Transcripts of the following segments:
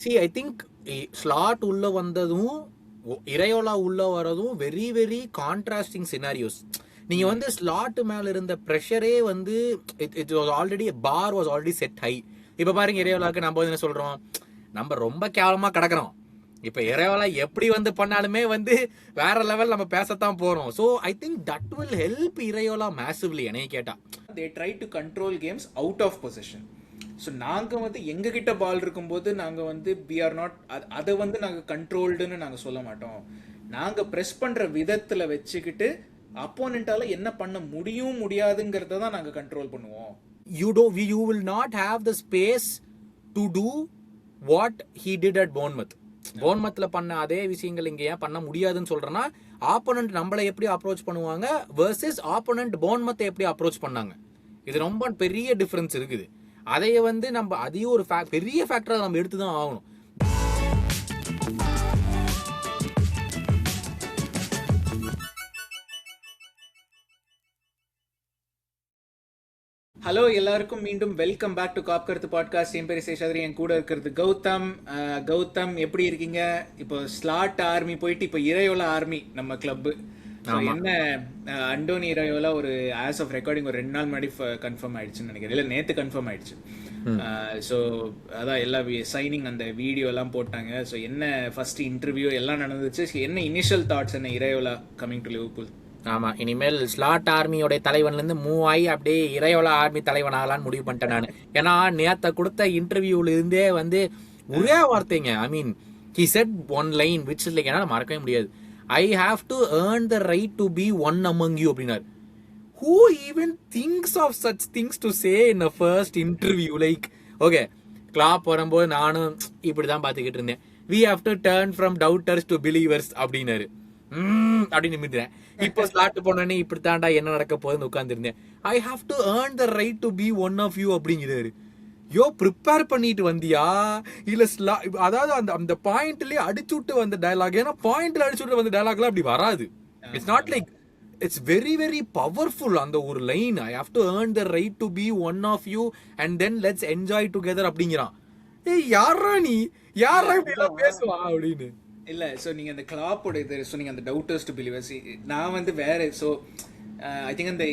See, I think slot உள்ள வந்ததும் இரையோலா உள்ள வரதும் வெரி வெரி கான்ட்ராஸ்டிங் சினாரியோஸ். நீங்க வந்து ஸ்லாட் மேல இருந்த ப்ரெஷரே வந்து it was already bar was already set high. இப்ப பாருங்க இரையோலாக்கு நம்ம என்ன சொல்றோம், நம்ம ரொம்ப கேவலமா கிடக்குறோம். இப்ப இரையோலா எப்படி வந்து பண்ணாலுமே வந்து வேற லெவல் நம்ம பேசத்தான் போறோம். So I think that will help Iraola massively. என்னைய கேட்டா they try to control games out of possession. So நாங்கள் வந்து எங்ககிட்ட பால் இருக்கும்போது நாங்கள் வந்து வி ஆர் நாட் அதை வந்து நாங்கள் கண்ட்ரோல்டுன்னு நாங்கள் சொல்ல மாட்டோம். நாங்கள் ப்ரெஸ் பண்ணுற விதத்தில் வச்சுக்கிட்டு அப்போனண்டால என்ன பண்ண முடியாதுங்கிறத தான் நாங்கள் கண்ட்ரோல் பண்ணுவோம். You will not have the space to do what he did at போன்மத்ல பண்ண அதே விஷயங்கள் இங்க ஏன் பண்ண முடியாதுன்னு சொல்றேன்னா, ஆப்போனன்ட் நம்மளை எப்படி அப்ரோச் பண்ணுவாங்க வெர்சஸ் ஆப்போனன்ட் போன்மத்தை எப்படி அப்ரோச் பண்ணாங்க. இது ரொம்ப பெரிய டிஃபரன்ஸ் இருக்குது. அதைய வந்து நம்ம அதையும் ஒரு பெரிய ஃபேக்டரா நம்ம எடுத்துதான் ஆகணும். ஹலோ எல்லாருக்கும் மீண்டும் வெல்கம் பேக் டு காப் கருத்து பாட்காஸ்ட். என் பேர் சேஷாத்ரி, என் கூட இருக்கிறது கௌதம். எப்படி இருக்கீங்க? இப்போ ஸ்லாட் ஆர்மி போயிட்டு இப்போ இரையோலா ஆர்மி நம்ம கிளப்பு. என்ன அண்டோனி இராயோலா ஒரு ஆஸ் ஆஃப் ரெக்கார்டிங் ஒரு 2 நாள் முன்னாடி கன்ஃபார்ம் ஆயிடுச்சுன்னு நினைக்கிறேன். இல்லை நேற்று கன்ஃபார்ம் ஆயிடுச்சு. ஸோ அதான் எல்லா சைனிங் அந்த வீடியோ எல்லாம் போட்டாங்க. ஸோ என்ன ஃபர்ஸ்ட் இன்டர்வியூ எல்லாம் நடந்துச்சு. என்ன இனிஷியல் தாட்ஸ் என்ன இராயோலா கமிங் டு லிவர்பூல்? ஆமா, இனிமேல் ஸ்லாட் ஆர்மியோட தலைவன்ல இருந்து மூவ் ஆகி அப்படியே இரையோலா ஆர்மி தலைவன் ஆகலான்னு முடிவு பண்ணிட்டேன் நான். ஏன்னா நேத்த கொடுத்த இன்டர்வியூல இருந்தே வந்து ஒரே வார்த்தைங்க. I mean he said one line which is like என்னால் மறக்கவே முடியாது. I have to earn the right to be one among you அப்படின்னாரு. Who even thinks of such things to say in a first interview? Like, okay, clap வரும்போது நானும் இப்படிதான் பார்த்துக்கிட்டு இருந்தேன். We have to turn from doubters to believers அப்படின்னாரு. அப்படின்னு நிமிடுறேன். இப்போ slot போனோடனே இப்படித்தாண்டா என்ன நடக்க போகுதுன்னு உட்காந்துருந்தேன். I have to earn the right to be one of you அப்படிங்கிறாரு. யோ ப்ரிப்பேர் பண்ணிட்டு வந்தியா இல்ல அதாவது அந்த அந்த பாயிண்ட்லயே அடிச்சு விட்டு வந்த டயலாக்? ஏன்னா பாயிண்ட்ல அடிச்சு விட்டு வந்த டயலாக்லாம் அப்படி வராது. It's not like it's very very powerful அந்த ஒரு லைன். I have to earn the right to be one of you and then let's enjoy together அப்படிங்கிறான். ஏய் யாரா நீ, யாரா இப்படி எல்லாம் பேசுவா அப்படின்னு. இல்ல ஸோ நீங்க அந்த கிளாப்போட இது சொன்னீங்க, அந்த டவுட்டர்ஸ் டு பிலீவர்ஸ். நான் வந்து வேற ஸோ ஐ திங்க் அந்த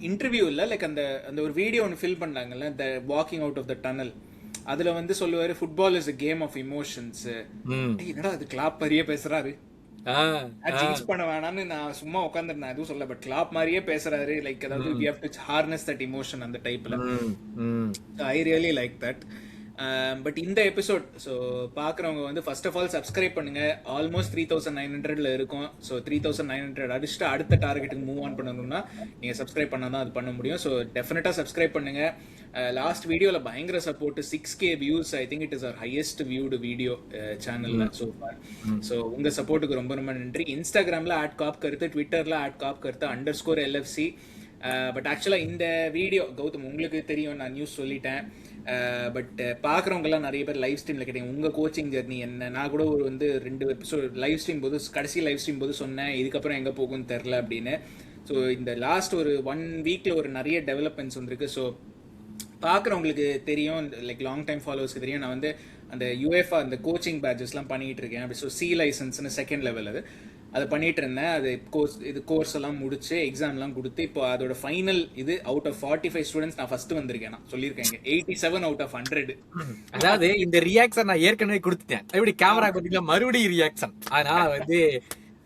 இன்டர்வியூ இல்லை லைக் அந்த அந்த ஒரு வீடியோ ஒன்று ஃபில் பண்ணாங்கல்ல, the walking out of the tunnel. அதுல வந்து சொல்லுவாரு football is a game of emotions. என்னடா அது கிளாப் மாதிரியே பேசுறாரு. ஜிங்ஸ் பண்ண வேணாம்னு நான் சும்மா உட்காந்துருந்தேன், எதுவும் சொல்ல. பட் கிளாப் மாதிரியே பேசுறாரு. லைக் அதாவது we have to harness that emotion அந்த டைப்ல. I really like that. But இந்த எபிசோட் ஸோ பார்க்குறவங்க வந்து ஃபர்ஸ்ட் ஆஃப் ஆல் சப்ஸ்கிரைப் பண்ணுங்க. ஆல்மோஸ்ட் 3900 இருக்கும். ஸோ 3900 அடிச்சுட்டு அடுத்த டார்கெட்டுக்கு மூவ் ஆன் பண்ணணும்னா நீங்கள் சப்ஸ்கிரைப் பண்ணால் தான் அது பண்ண முடியும். ஸோ டெஃபினட்டாக சப்ஸ்கிரைப் பண்ணுங்க. லாஸ்ட் வீடியோவில் பயங்கர support, 6K views. I think it is our highest viewed video சேனலில் ஸோ ஃபார். ஸோ உங்கள் சப்போர்ட்டுக்கு ரொம்ப ரொம்ப நன்றி. இன்ஸ்டாகிராமில் @காப் கருத்து, ட்விட்டரில் @காப் கருத்து _LFC. பட் ஆக்சுவலாக இந்த வீடியோ கௌதம் உங்களுக்கு தெரியும், நான் நியூஸ் சொல்லிட்டேன். பட் பார்க்குறவங்கலாம் நிறைய பேர் லைவ் ஸ்ட்ரீமில் கேட்டீங்க உங்கள் கோச்சிங் ஜெர்னி என்ன. நான் கூட ஒரு வந்து 2 எபிசோட் லைவ் ஸ்ட்ரீம் போது, கடைசி லைவ் ஸ்ட்ரீம் போது சொன்னேன் இதுக்கப்புறம் எங்கே போகும்னு தெரில அப்படின்னு. ஸோ இந்த லாஸ்ட் ஒரு 1 வீக்கில் ஒரு நிறைய டெவலப்மெண்ட்ஸ் வந்திருக்கு. ஸோ பார்க்குறவங்களுக்கு தெரியும், லைக் லாங் டைம் ஃபாலோவர்ஸ்க்கு தெரியும், நான் வந்து அந்த யுஎஃப்ஆ அந்த கோச்சிங் பேட்சஸ்லாம் பண்ணிகிட்டு இருக்கேன். அப்படி ஸோ C லைசன்ஸ்னு செகண்ட் லெவல் அது பண்ணிட்டு இருந்தேன். அது கோர்ஸ் எல்லாம் முடிச்சு எக்ஸாம்லாம் கொடுத்து இப்போ அதோட ஃபைனல் இது அவுட் ஆஃப் 45 ஸ்டூடெண்ட்ஸ் நான் ஃபர்ஸ்ட் வந்திருக்கேன். நான் சொல்லியிருக்கேன் 87 அவுட் ஆஃப் 100. அதாவது இந்த ரியாக்ஷன் நான் ஏற்கனவே கொடுத்துட்டேன். எப்படி கேமரா கொடுத்தீங்களா, மறுபடியும் ரியாக்ஷன். அதனால வந்து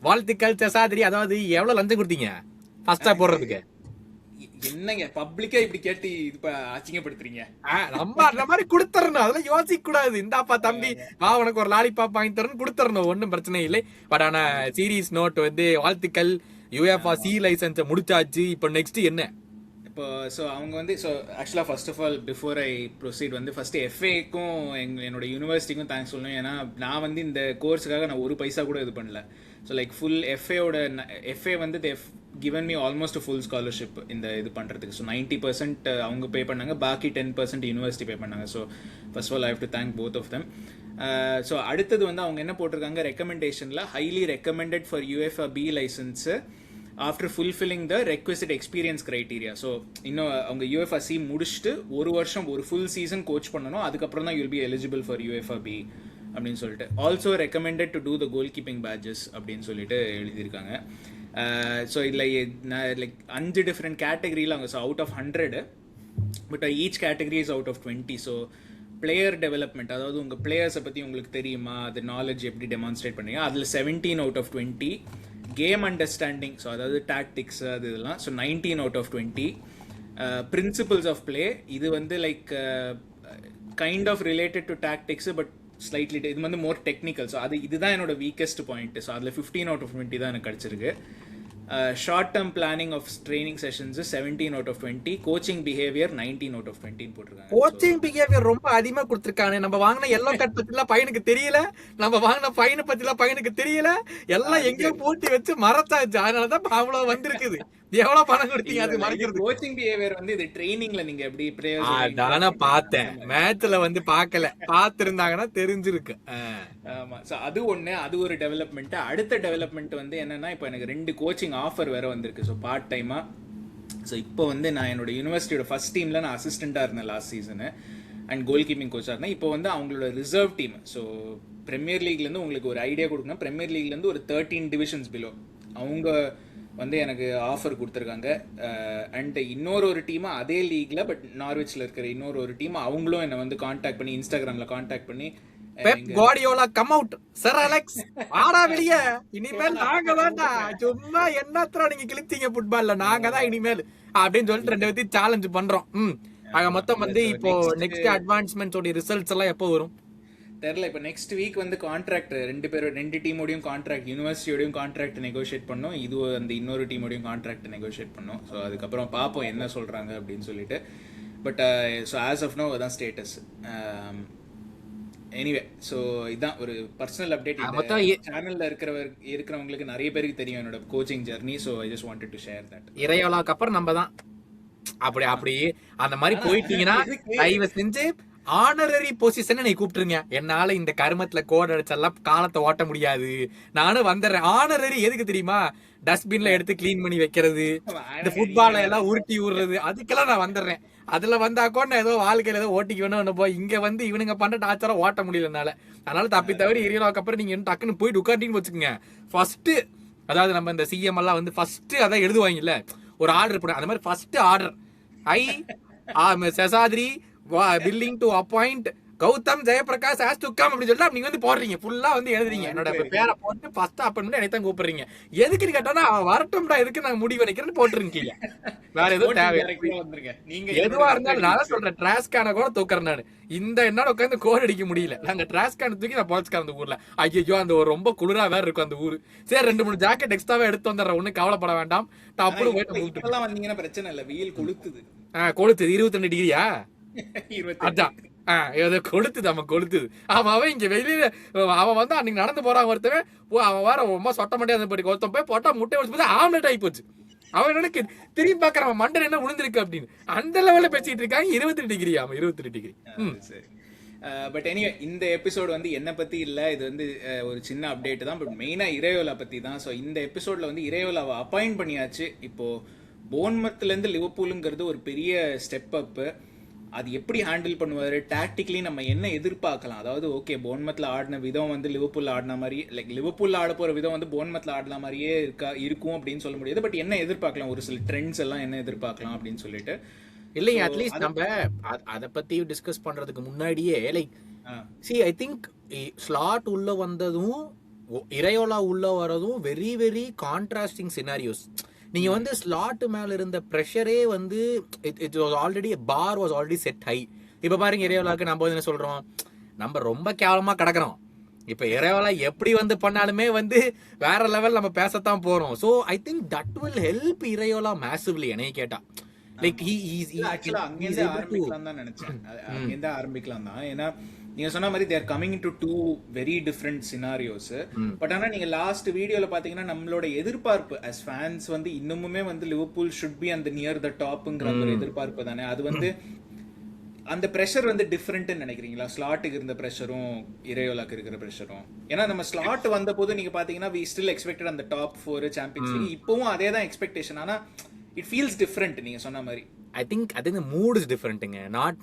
வாழ்த்துக்கள் சேஷாத்ரி. அதாவது எவ்வளவு லஞ்சம் கொடுத்தீங்க ஃபர்ஸ்டா போடுறதுக்கு? என்னங்க பப்ளிக்கா இப்படி கேட்டு இது அசிங்கப்படுத்துறீங்க? நம்ம அந்த மாதிரி கொடுத்துறணும், அதெல்லாம் யோசிக்க கூடாது. இந்தாப்பா தம்பி வா உனக்கு ஒரு லாலிபாப் வாங்கி தரணும் கொடுத்துறணும், ஒன்னும் பிரச்சனை இல்லை. பட் ஆனா சீரியஸ் நோட் வந்து வாழ்த்துக்கள், யுஎஃப்ஆ C லைசன்ஸ் முடிச்சாச்சு. இப்போ நெக்ஸ்ட் என்ன? இப்போ ஸோ அவங்க வந்து ஸோ ஆக்சுவலாக first of all before I proceed வந்து ஃபர்ஸ்ட் FAக்கும் என்னோட யூனிவர்சிட்டிக்கும் தேங்க்ஸ் சொல்லணும். ஏன்னா நான் வந்து இந்த கோர்ஸுக்காக நான் ஒரு பைசா கூட இது பண்ணல. ஸோ லைக் ஃபுல் FA வந்து தே given me almost full scholarship இந்த இது பண்ணுறதுக்கு. ஸோ 90% அவங்க பே பண்ணாங்க, பாக்கி 10% யூனிவர்சிட்டி பே பண்ணாங்க. So first of all I have to thank both of them. So அடுத்தது வந்து அவங்க என்ன போட்டிருக்காங்க ரெக்கமெண்டேஷனில், highly recommended for UFA B licence after fulfilling the request experience criteria. So இன்னும் அவங்க UFA C முடிச்சுட்டு ஒரு வருஷம் ஒரு ஃபுல் சீசன் கோச் பண்ணணும், அதுக்கப்புறம் தான் you'll be eligible for UFA B. அப்படின்னு சொல்லிட்டு. Also recommended to do the goal keeping badges அப்படின்னு சொல்லிட்டு எழுதியிருக்காங்க. ஸோ இதில் லைக் 5 டிஃப்ரெண்ட் கேட்டகரியில் அவங்க, so out of 100, but each category is out of 20. So player development, அதாவது உங்கள் பிளேயர்ஸை பற்றி உங்களுக்கு தெரியுமா, அது நாலேஜ் எப்படி டெமான்ஸ்ட்ரேட் பண்ணுறீங்க, அதில் 17 out of 20. Game understanding, so அதாவது டாக்டிக்ஸ் அது இதெல்லாம், so 19 out of 20. Principles of play, இது வந்து like kind of related to tactics but slightly இது வந்து மோர் டெக்னிக்கல். ஸோ இதுதான் என்னோட வீக்கஸ்ட் பாயிண்ட். ஸோ அதில் 15 அவுட் ஆஃப் 20 தான் எனக்கு கிடச்சிருக்கு. Short term planning of training sessions 17 out of 20. Coaching behaviour 19 out of 20 போட்டிருக்காங்க. கோச்சிங் பிஹேவியர் ரொம்ப அதிகமா கொடுத்திருக்கானே. நம்ம வாங்கின எல்லோ கார்டு பத்திலாம் பையனுக்கு தெரியல, நம்ம வாங்கின ஃபைனை பத்திலாம் பையனுக்கு தெரியல, எல்லாம் எங்கேயோ பூட்டி வச்சு மறைச்சாச்சு. அதனாலதான் அவ்வளவு வந்திருக்குது. எவ்வளவு பணம் கொடுத்தீங்க அது மறைக்கிறது? கோச்சிங் பிஹேவியர் வந்து இது ட்ரைனிங்ல நீங்க எப்படி நானே பார்த்தேன், மேட்ச்ல வந்து பார்க்கல, பார்த்திருந்தாங்கன்னா தெரிஞ்சிருக்கு. ஆமா, சோ அது ஒண்ணு, அது ஒரு டெவலப்மெண்ட். அடுத்த டெவலப்மெண்ட் வந்து என்னன்னா, இப்போ எனக்கு 2 கோச்சிங் ஆஃபர் வேற வந்திருக்கு. ஸோ பார்ட் டைமா. ஸோ இப்போ வந்து நான் என்னோட யூனிவர்சிட்டியோட ஃபர்ஸ்ட் டீம்ல நான் அசிஸ்டண்டா இருந்தேன் last season, and goal keeping கோச்சா இருந்தேன். இப்போ வந்து அவங்களோட ரிசர்வ் டீம், ஸோ பிரீமியர் லீக்லேருந்து உங்களுக்கு ஒரு ஐடியா கொடுக்கணும், பிரீமியர் லீக்லேருந்து ஒரு 13 டிவிஷன்ஸ் பிலோ அவங்க வந்து எனக்கு ஆஃபர் கொடுத்துருக்காங்க. அண்ட் இன்னொரு டீமா அதே லீக்ல பட் நார்விச்ல இருக்கிற இன்னொரு டீம், அவங்களும் என்னை வந்து கான்டாக்ட் பண்ணி, இன்ஸ்டாகிராம்ல கான்டாக்ட் பண்ணி, Pep Guardiola come out sir Alex வாடா வெளிய, இனிமேல் நாங்க தான்டா, சும்மா என்னத்ரா நீங்க கிழிச்சீங்க ஃபுட்பால்ல, நாங்க தான் இனிமேல் அப்படின்னு சொல்லிட்டு 2 பேத்தையும் சேலஞ்ச் பண்றோம். ஆக மொத்தம் வந்து இப்போ நெக்ஸ்ட் அட்வான்ஸ்மெண்ட்ஸோட ரிசல்ட்ஸ் எல்லாம் எப்போ வரும் தெரியல. இப்போ நெக்ஸ்ட் வீக் வந்து கான்ட்ராக்ட் 2 டீமோடையும் கான்ட்ராக்ட், யூனிவர்சிட்டியோடையும் கான்ட்ராக்ட் நெகோஷியேட் பண்ணோம், இது அந்த இன்னொரு டீமோடையும் கான்ட்ராக்ட் நெகோஷியேட் பண்ணோம். ஸோ அதுக்கப்புறம் பார்ப்போம் என்ன சொல்றாங்க அப்படின்னு சொல்லிட்டு. But so as of now அதான் ஸ்டேட்டஸ். எனிவே, ஸோ இதான் ஒரு பர்சனல் அப்டேட். சேனல்ல இருக்கிறவங்களுக்கு நிறைய பேருக்கு தெரியும் என்னோட coaching journey. So I just wanted to share that. இறையோலாக்கு அப்புறம் நம்ம தான் அப்படி அந்த மாதிரி போயிட்டீங்கன்னா தயவு செஞ்சு ஆனரரி பொசிஷன் நீ கூப்பிட்டுருங்க. என்னால இந்த கருமத்துல கோட் அடிச்செல்லாம் காலத்தை ஓட்ட முடியாது, நானும் வந்துடுறேன். ஆனரரி எதுக்கு தெரியுமா? டஸ்ட்பின்ல எடுத்து கிளீன் பண்ணி வைக்கிறது, இந்த ஃபுட்பால எல்லாம் உருட்டி விடுறது, அதுக்கெல்லாம் நான் வந்துடுறேன். அதுல வந்தா கூட நான் ஏதோ வாழ்க்கையில ஏதோ ஓட்டிக்கணும் போய், இங்க வந்து இவனுங்க பண்ற டார்ச்சரா ஓட்ட முடியலனால. அதனால தப்பி தவிர இரியலாக்கு அப்புறம் நீங்க டக்குன்னு போயிட்டு உட்காந்துன்னு வச்சுக்கோங்க. ஃபர்ஸ்ட் அதாவது நம்ம இந்த சிஎம் எல்லாம் வந்து ஃபர்ஸ்ட் அதான் எழுதுவாங்கல்ல, ஒரு ஆர்டர் போட, அந்த மாதிரி first order Seshadri willing to appoint Gautham Jayaprakash has to come அப்படி சொல்லிட்டு நீங்க வந்து போடுறீங்க, ஃபுல்லா வந்து எழுதுறீங்க, என்னோட பேரை போட்டு ஃபர்ஸ்ட் அப்பாயின்மெண்ட் என்னை தான் கூப்பிடுறீங்க. எதுக்குன்னு கேட்டோம்னா வரட்டும்டா, எதுக்கு நாங்க முடிவு பண்ணிக்கிறேன்னு போட்டுருக்கீங்க. வேற எதுவும் தேவை நீங்க எதுவா இருந்தாலும் நான் சொல்றேன், டிராஸ்கான கூட தூக்குறேன் நான். இந்த என்னால உட்காந்து கோட் அடிக்க முடியல, நாங்க டிராஸ்கான தூக்கி நான் பொழைச்சுக்கிறேன் அந்த ஊர்ல. ஐயோ அந்த ஒரு ரொம்ப குளிரா வேற இருக்கும் அந்த ஊரு. சரி 2-3 ஜாக்கெட் எக்ஸ்ட்ராவா எடுத்து வந்துடுறேன், ஒன்னும் கவலைப்பட வேண்டாம். டப்புனு போயிட்டு வந்தீங்கன்னா பிரச்சனை இல்ல, வெயில் கொளுத்துது. கொளுத்துது 22 டிகிரியா? அதான் கொளுத்துது, அவன் கொளுத்துது. அவன் இங்க வெளியில அவன் வந்து அன்னைக்கு நடந்து போறான் ஒருத்தவன், அவன் வேற ரொம்ப சொட்ட மாட்டேன் போய் ஒருத்தன் போய் போட்டா முட்டை வச்சு போது ஆம்லெட் ஆகி போச்சு. அவன் எனக்கு திரும்பி பாக்குறான், அவன் மண்டல் என்ன விழுந்திருக்கு அப்படின்னு. அந்த லெவல்ல பேசிட்டு இருக்காங்க. 22 டிகிரி, அவன் 22 டிகிரி. சரி, பட் எனிவே இந்த எபிசோட் வந்து என்ன பத்தி இல்ல, இது வந்து ஒரு சின்ன அப்டேட் தான், பட் மெயினா இரையோலா பத்தி தான். ஸோ இந்த எபிசோட்ல வந்து இரையோலாவை அப்பாயிண்ட் பண்ணியாச்சு. இப்போ போன்மத்ல இருந்து லிவர்பூலுங்கிறது ஒரு பெரிய ஸ்டெப் அப். அது எப்படி ஹேண்டில் பண்ணுவாரு, டாக்டிக்கலி நம்ம என்ன எதிர்பார்க்கலாம், அதாவது ஓகே போன்மத்ல ஆடின விதம் வந்து லிவர்பூல் ஆடின மாதிரி, லைக் லிவர்பூல் ஆட போற விதம் வந்து போன்மத்ல ஆடின மாதிரியே இருக்கும் அப்படின்னு சொல்ல முடியாது. பட் என்ன எதிர்பார்க்கலாம், ஒரு சில ட்ரெண்ட்ஸ் எல்லாம் என்ன எதிர்பார்க்கலாம் அப்படின்னு சொல்லிட்டு. இல்லைங்க, அட்லீஸ்ட் நம்ம அதை பத்தி டிஸ்கஸ் பண்றதுக்கு முன்னாடியே லைக் ஐ திங்க் ஸ்லாட் உள்ள வந்ததும் இரையோலா உள்ள வரதும் வெரி வெரி கான்ட்ராஸ்டிங் சினாரியோஸ். நீங்க வந்து ஸ்லாட் மேல இருந்த பிரஷரே வந்து it was already bar was already set high. இப்ப பாருங்க இரையோலாக்கு நம்ம என்ன சொல்றோம், நம்ம ரொம்ப கேவலமா கிடக்குறோம். இப்ப இரையோலா எப்படி வந்து பண்ணாலுமே வந்து வேற லெவல் நம்ம பேசத்தான் போறோம். So I think that will help Iraola massively என்னைய கேட்டா. லைக் ஆரம்பிக்கலாம் தான், ஏன்னா நீங்க சொன்ன மாதிரி they are coming into 2 very different scenarios. But ஆனா நீங்க லாஸ்ட் வீடியோல பாத்தீங்கன்னா நம்மளோட எதிர்பார்ப்பு as fans வந்து இன்னுமுமே வந்து லிவர்பூல் should be அந்த நியர் த டாப்ங்கிற ஒரு எதிர்பார்ப்பு தானே. அது வந்து அந்த பிரஷர் வந்து டிஃப்ரெண்ட்னு நினைக்கிறீங்களா, ஸ்லாட்டுக்கு இருந்த பிரஷரும் இரையோலாக்கு இருக்கிற பிரஷரும்? ஏன்னா நம்ம ஸ்லாட் வந்த போது நீங்க பாத்தீங்கன்னா we still expected அந்த டாப் 4 சாம்பியன்ஸ் லீக், இப்பவும் அதே தான் எக்ஸ்பெக்டேஷன். ஆனா இட் ஃபீல்ஸ் டிஃப்ரெண்ட் நீங்க சொன்ன மாதிரி. I think the mood is differentங்க.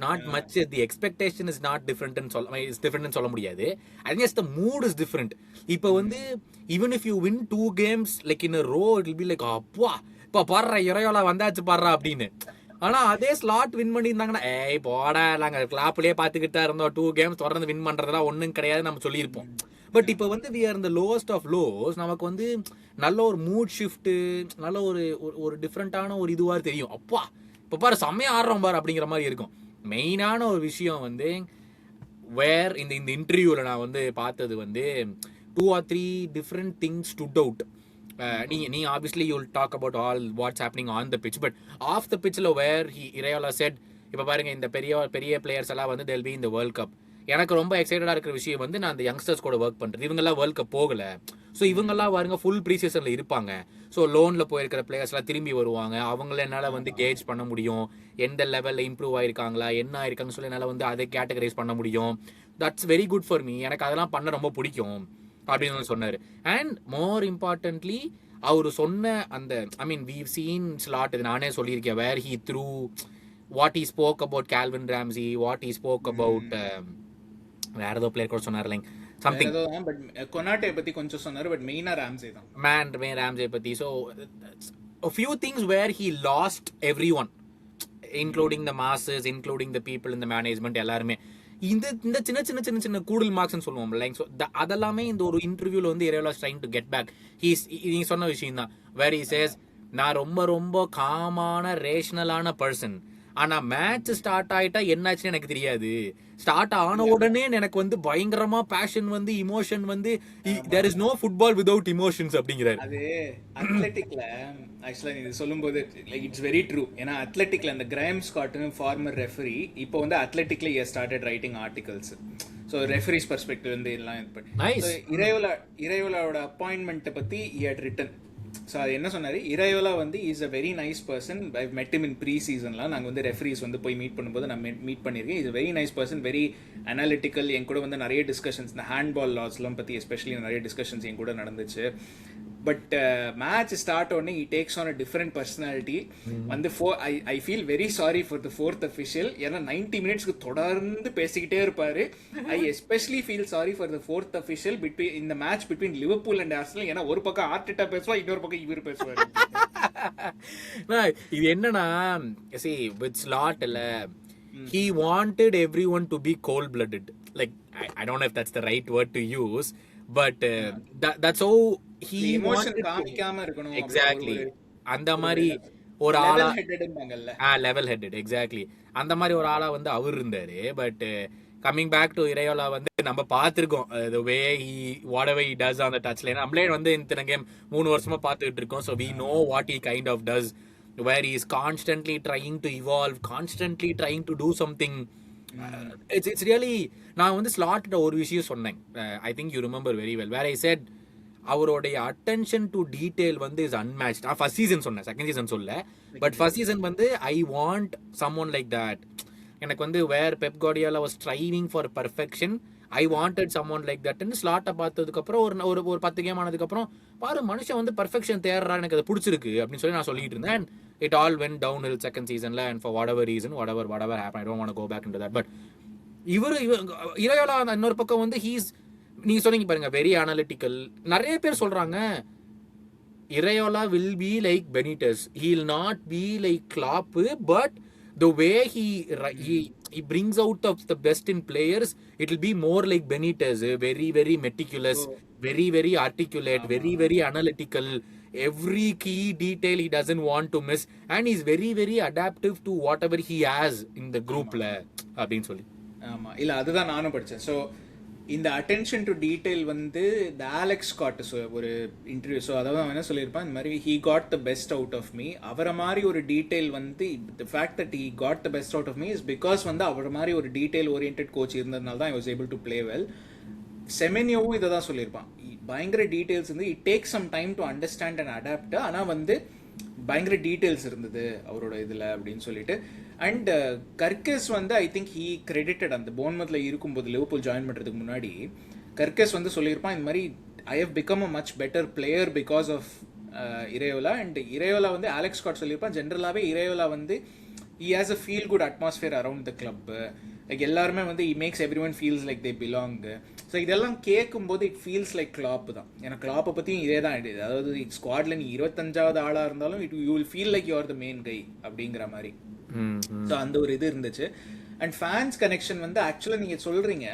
Not much the expectation is not different ன்னு சொல்ல முடியாது. I think the mood is different. இப்போ வந்து even if you win 2 games like in a row it will be like அப்பா இப்ப பாடுறா இறையோலா வந்தாச்சு பாடுறா அப்படின்னு. ஆனா அதே ஸ்லாட் வின் பண்ணியிருந்தாங்கன்னா ஏய் போடா நாங்க கிளாப்லயே பாத்துக்கிட்டு தான் இருந்தோம் 2 games தொடர்ந்து வின் பண்றதெல்லாம் ஒண்ணும் கிடையாது நம்ம சொல்லியிருப்போம். பட் இப்போ வந்து we are in the lowest of lows. நமக்கு வந்து நல்ல ஒரு மூட் ஷிஃப்ட் நல்ல ஒரு டிஃப்ரெண்டான ஒரு இதுவா தெரியும். அப்பா இப்போ பாரு செம்மையா ஆடுறோம் பாரு அப்படிங்கிற மாதிரி இருக்கும். மெயினான ஒரு விஷயம் வந்து வேர் இந்த இன்டர்வியூவில் நான் வந்து பார்த்தது வந்து 2 or 3 different things stood out. நீ obviously you'll talk about all what's happening on the pitch, but off the pitchல where Iraola said இப்போ பாருங்க இந்த பெரிய பிளேயர்ஸ் எல்லாம் வந்து they'll be in the World Cup. எனக்கு ரொம்ப எக்ஸைட்டடாக இருக்கிற விஷயம் வந்து நான் அந்த யங்ஸ்டர்ஸ் கூட ஒர்க் பண்ணுறது. இவங்கெல்லாம் வேர்ல்ட் கப் போகலை. ஸோ இவங்கெல்லாம் பாருங்க ஃபுல் ப்ரீசீசனில் இருப்பாங்க. ஸோ லோனில் போயிருக்கிற பிளேயர்ஸ்லாம் திரும்பி வருவாங்க. அவங்கள என்னால் வந்து கேஜ் பண்ண முடியும். எந்த லெவலில் இம்ப்ரூவ் ஆயிருக்காங்களா என்ன ஆயிருக்காங்கன்னு சொல்லி என்னால் வந்து அதை கேட்டகரைஸ் பண்ண முடியும். That's very good for me. எனக்கு அதெல்லாம் பண்ண ரொம்ப பிடிக்கும் அப்படின்னு சொன்னார். அண்ட் மோர் இம்பார்ட்டன்ட்லி அவர் சொன்ன அந்த I mean we've seen Slot இது நானே சொல்லியிருக்கேன் where he through what he spoke about Calvin Ramsay, what he spoke about வேற ஏதோ பிளேயர் கூட சொன்னார் லைக் சம்திங் பட் கொனாட்டே பத்தி கொஞ்சம் சொன்னாரு. பட் மெயினா ராம்சே தான் ராம்சே பத்தி. So a few things where he lost everyone including the masses, including the people in the management எல்லாருமே இந்த சின்ன கூடுதல் மார்க்ஸ்னு சொல்லுவோம் லைக். ஸோ அதெல்லாமே இந்த ஒரு இன்டர்வியூல வந்து Iraola trying to get back. நீங்க சொன்ன விஷயம் தான் where he says நான் ரொம்ப காமான ரேஷனலான பர்சன். ஆனா மேட்ச் ஸ்டார்ட் ஆயிட்டா என்னாச்சுன்னு எனக்கு தெரியாது. ஸ்டார்ட் ஆன உடனே எனக்கு வந்து பயங்கரமா பேஷன் வந்து இமோஷன் வந்து there is no football without emotions அப்படிங்கிறாரு. அது அத்லெட்டிக்ல ஆக்சுவலா இது சொல்லும்போது லைக் இட்ஸ் வெரி ட்ரூ. ஏன்னா அத்லெட்டிக்ல அந்த கிராம் ஸ்காட்னு ஃபார்மர் ரெஃபரி இப்போ வந்து அத்லெட்டிக்ல he started writing articles. So referees perspective வந்து எல்லாம் இரையோலாவோட அப்பாயின்மெண்ட்டை பத்தி he had written. ஸோ அது என்ன சொன்னார், Iraola வந்து is a very nice person. I met him in pre சீசன்லாம் நாங்கள் வந்து ரெஃபரிஸ் வந்து போய் மீட் பண்ணும்போது நான் மீட் பண்ணியிருக்கேன். Is very nice person, very analytical. என் கூட வந்து நிறைய டிஸ்கஷன்ஸ் இந்த ஹேண்ட்பால் லாஸ்லாம் பற்றி எஸ்பெஷலி நிறைய டிஸ்கஷன்ஸ் என் கூட நடந்துச்சு. பட் மேட்ச் ஸ்டார்ட் உடனே he takes on a different personality. வந்து I feel very sorry for the fourth official. ஏன்னா 90 மினிட்ஸ்க்கு தொடர்ந்து பேசிக்கிட்டே இருப்பாரு. I especially feel sorry for the fourth official இந்த match between Liverpool and Arsenal. ஏன்னா ஒரு பக்கம் ஆர்டெட்டா பேசுவா, இன்னொரு பக்கம் இவர் பேசுவாரு. இது என்னன்னா see with Slot he wanted everyone to be cold blooded. Like I don't know if that's the right word to use, but that's how he emotion காமிக்காம இருக்கணும். Exactly. அந்த மாதிரி ஒரு ஆளா லெவல் ஹெட்டட் எக்ஸாக்ட்லி அந்த மாதிரி ஒரு ஆளா வந்து அவர் இருந்தாரு. But coming back to Iraola வந்து நம்ம பார்த்துருக்கோம் the way whatever he does on the touch line. நம்மளே வந்து இந்த கேம் 3 வருஷமா பார்த்துக்கிட்டு இருக்கோம். So we know what he kind of does, where he is constantly trying to evolve, constantly trying to do something. It's really நான் வந்து slot ஒரு விஷயம் சொன்னேன். I think you remember very well where I said அவருடைய attention to detail வந்து is unmatched. நான் first season சொன்னேன், second season சொல்ல. பட் ஃபர்ஸ்ட் சீசன் வந்து I want someone like that. எனக்கு வந்து where Pep Guardiola was striving for perfection, I wanted someone like தட்னு ஸ்லாட்டை பார்த்ததுக்கப்புறம் ஒரு 10 கேம் ஆனதுக்கப்புறம் பாரு மனுஷன் வந்து பெர்ஃபெக்ஷன் தேடுறா, எனக்கு அது பிடிச்சிருக்கு அப்படின்னு சொல்லி நான் சொல்லிட்டு இருந்தேன். And it all went downhill second சீசன்ல. And for whatever reason whatever happened, I don't want to go back into that. But Iraola இன்னொரு பக்கம் வந்து நீங்க சொன்னீங்க பாருங்க வெரி அனாலிட்டிக்கல். நிறைய பேர் சொல்றாங்க Iraola will be like Benitez, he'll not be like Klopp, but the way he brings out of the best in players, it will be more like Benitez, very meticulous, very articulate, very analytical, every key detail he doesn't want to miss, and he's very adaptive to whatever he has in the group la அப்படினு சொல்லி. ஆமா இல்ல அதுதான் நானும் படிச்சேன். So இந்த attention to detail வந்து இந்த ஆலெக்ஸ் ஸ்காட் ஒரு இன்டர்வியூ. ஸோ அதாவது அவன் என்ன சொல்லியிருப்பான், இந்த மாதிரி he got the best out of me. அவரை மாதிரி ஒரு டீடைல் வந்து the fact that he got the best out of me is because வந்து அவர் மாதிரி ஒரு டீடைல் ஓரியன்ட் கோச் இருந்ததுனால தான் I was able to play well. செமெனியோவும் இதை தான் சொல்லியிருப்பான், பயங்கர டீடைல்ஸ் வந்து it take some time to understand and adapt. ஆனால் வந்து பயங்கர டீடைல்ஸ் இருந்தது அவரோட இதில் அப்படின்னு சொல்லிட்டு. அண்ட் கர்கஸ் வந்து ஐ திங்க் ஹீ கிரெடிட்டட் அந்த போன்மத்ல இருக்கும்போது லிவர்பூல் ஜாயின் பண்ணுறதுக்கு முன்னாடி கர்கஸ் வந்து சொல்லியிருப்பான், இந்த மாதிரி I have become a much better player because of Iraola. அண்ட் Iraola வந்து ஆலெக்ஸ் ஸ்காட் சொல்லியிருப்பான், ஜென்ரலாகவே Iraola வந்து he has a feel good atmosphere around the club. Like எல்லாருமே வந்து he makes everyone feels like they belong. So இதெல்லாம் கேட்கும்போது it feels like clap தான். ஏன்னா கிளாப்பை பற்றியும் இதே தான். அதாவது ஸ்குவாட்ல நீ 25வது ஆளாக இருந்தாலும் you will feel like you are the main guy அப்படிங்கிற மாதிரி. ஸோ அந்த ஒரு இது இருந்துச்சு. அண்ட் ஃபேன்ஸ் கனெக்ஷன் வந்து ஆக்சுவலா நீங்க சொல்றீங்க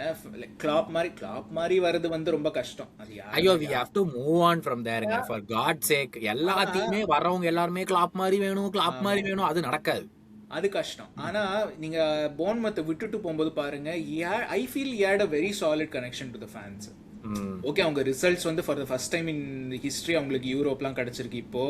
கிளாப் மாதிரி வருது வந்து ரொம்ப கஷ்டம். அது ஐயோ we have to move on from there for god sake. எல்லாத்தையுமே வரவங்க எல்லாருமே கிளாப் மாதிரி வேணும் அது நடக்காது. அது கஷ்டம். ஆனா நீங்க போர்ன்மத்தை விட்டுட்டு போகும்போது பாருங்க, I feel he had a very solid connection to the fans. Okay, அவங்க ரிசல்ட்ஸ் வந்து for the first time in history அவங்களுக்கு யூரோப்லாம் கிடைச்சிருக்கு இப்போ.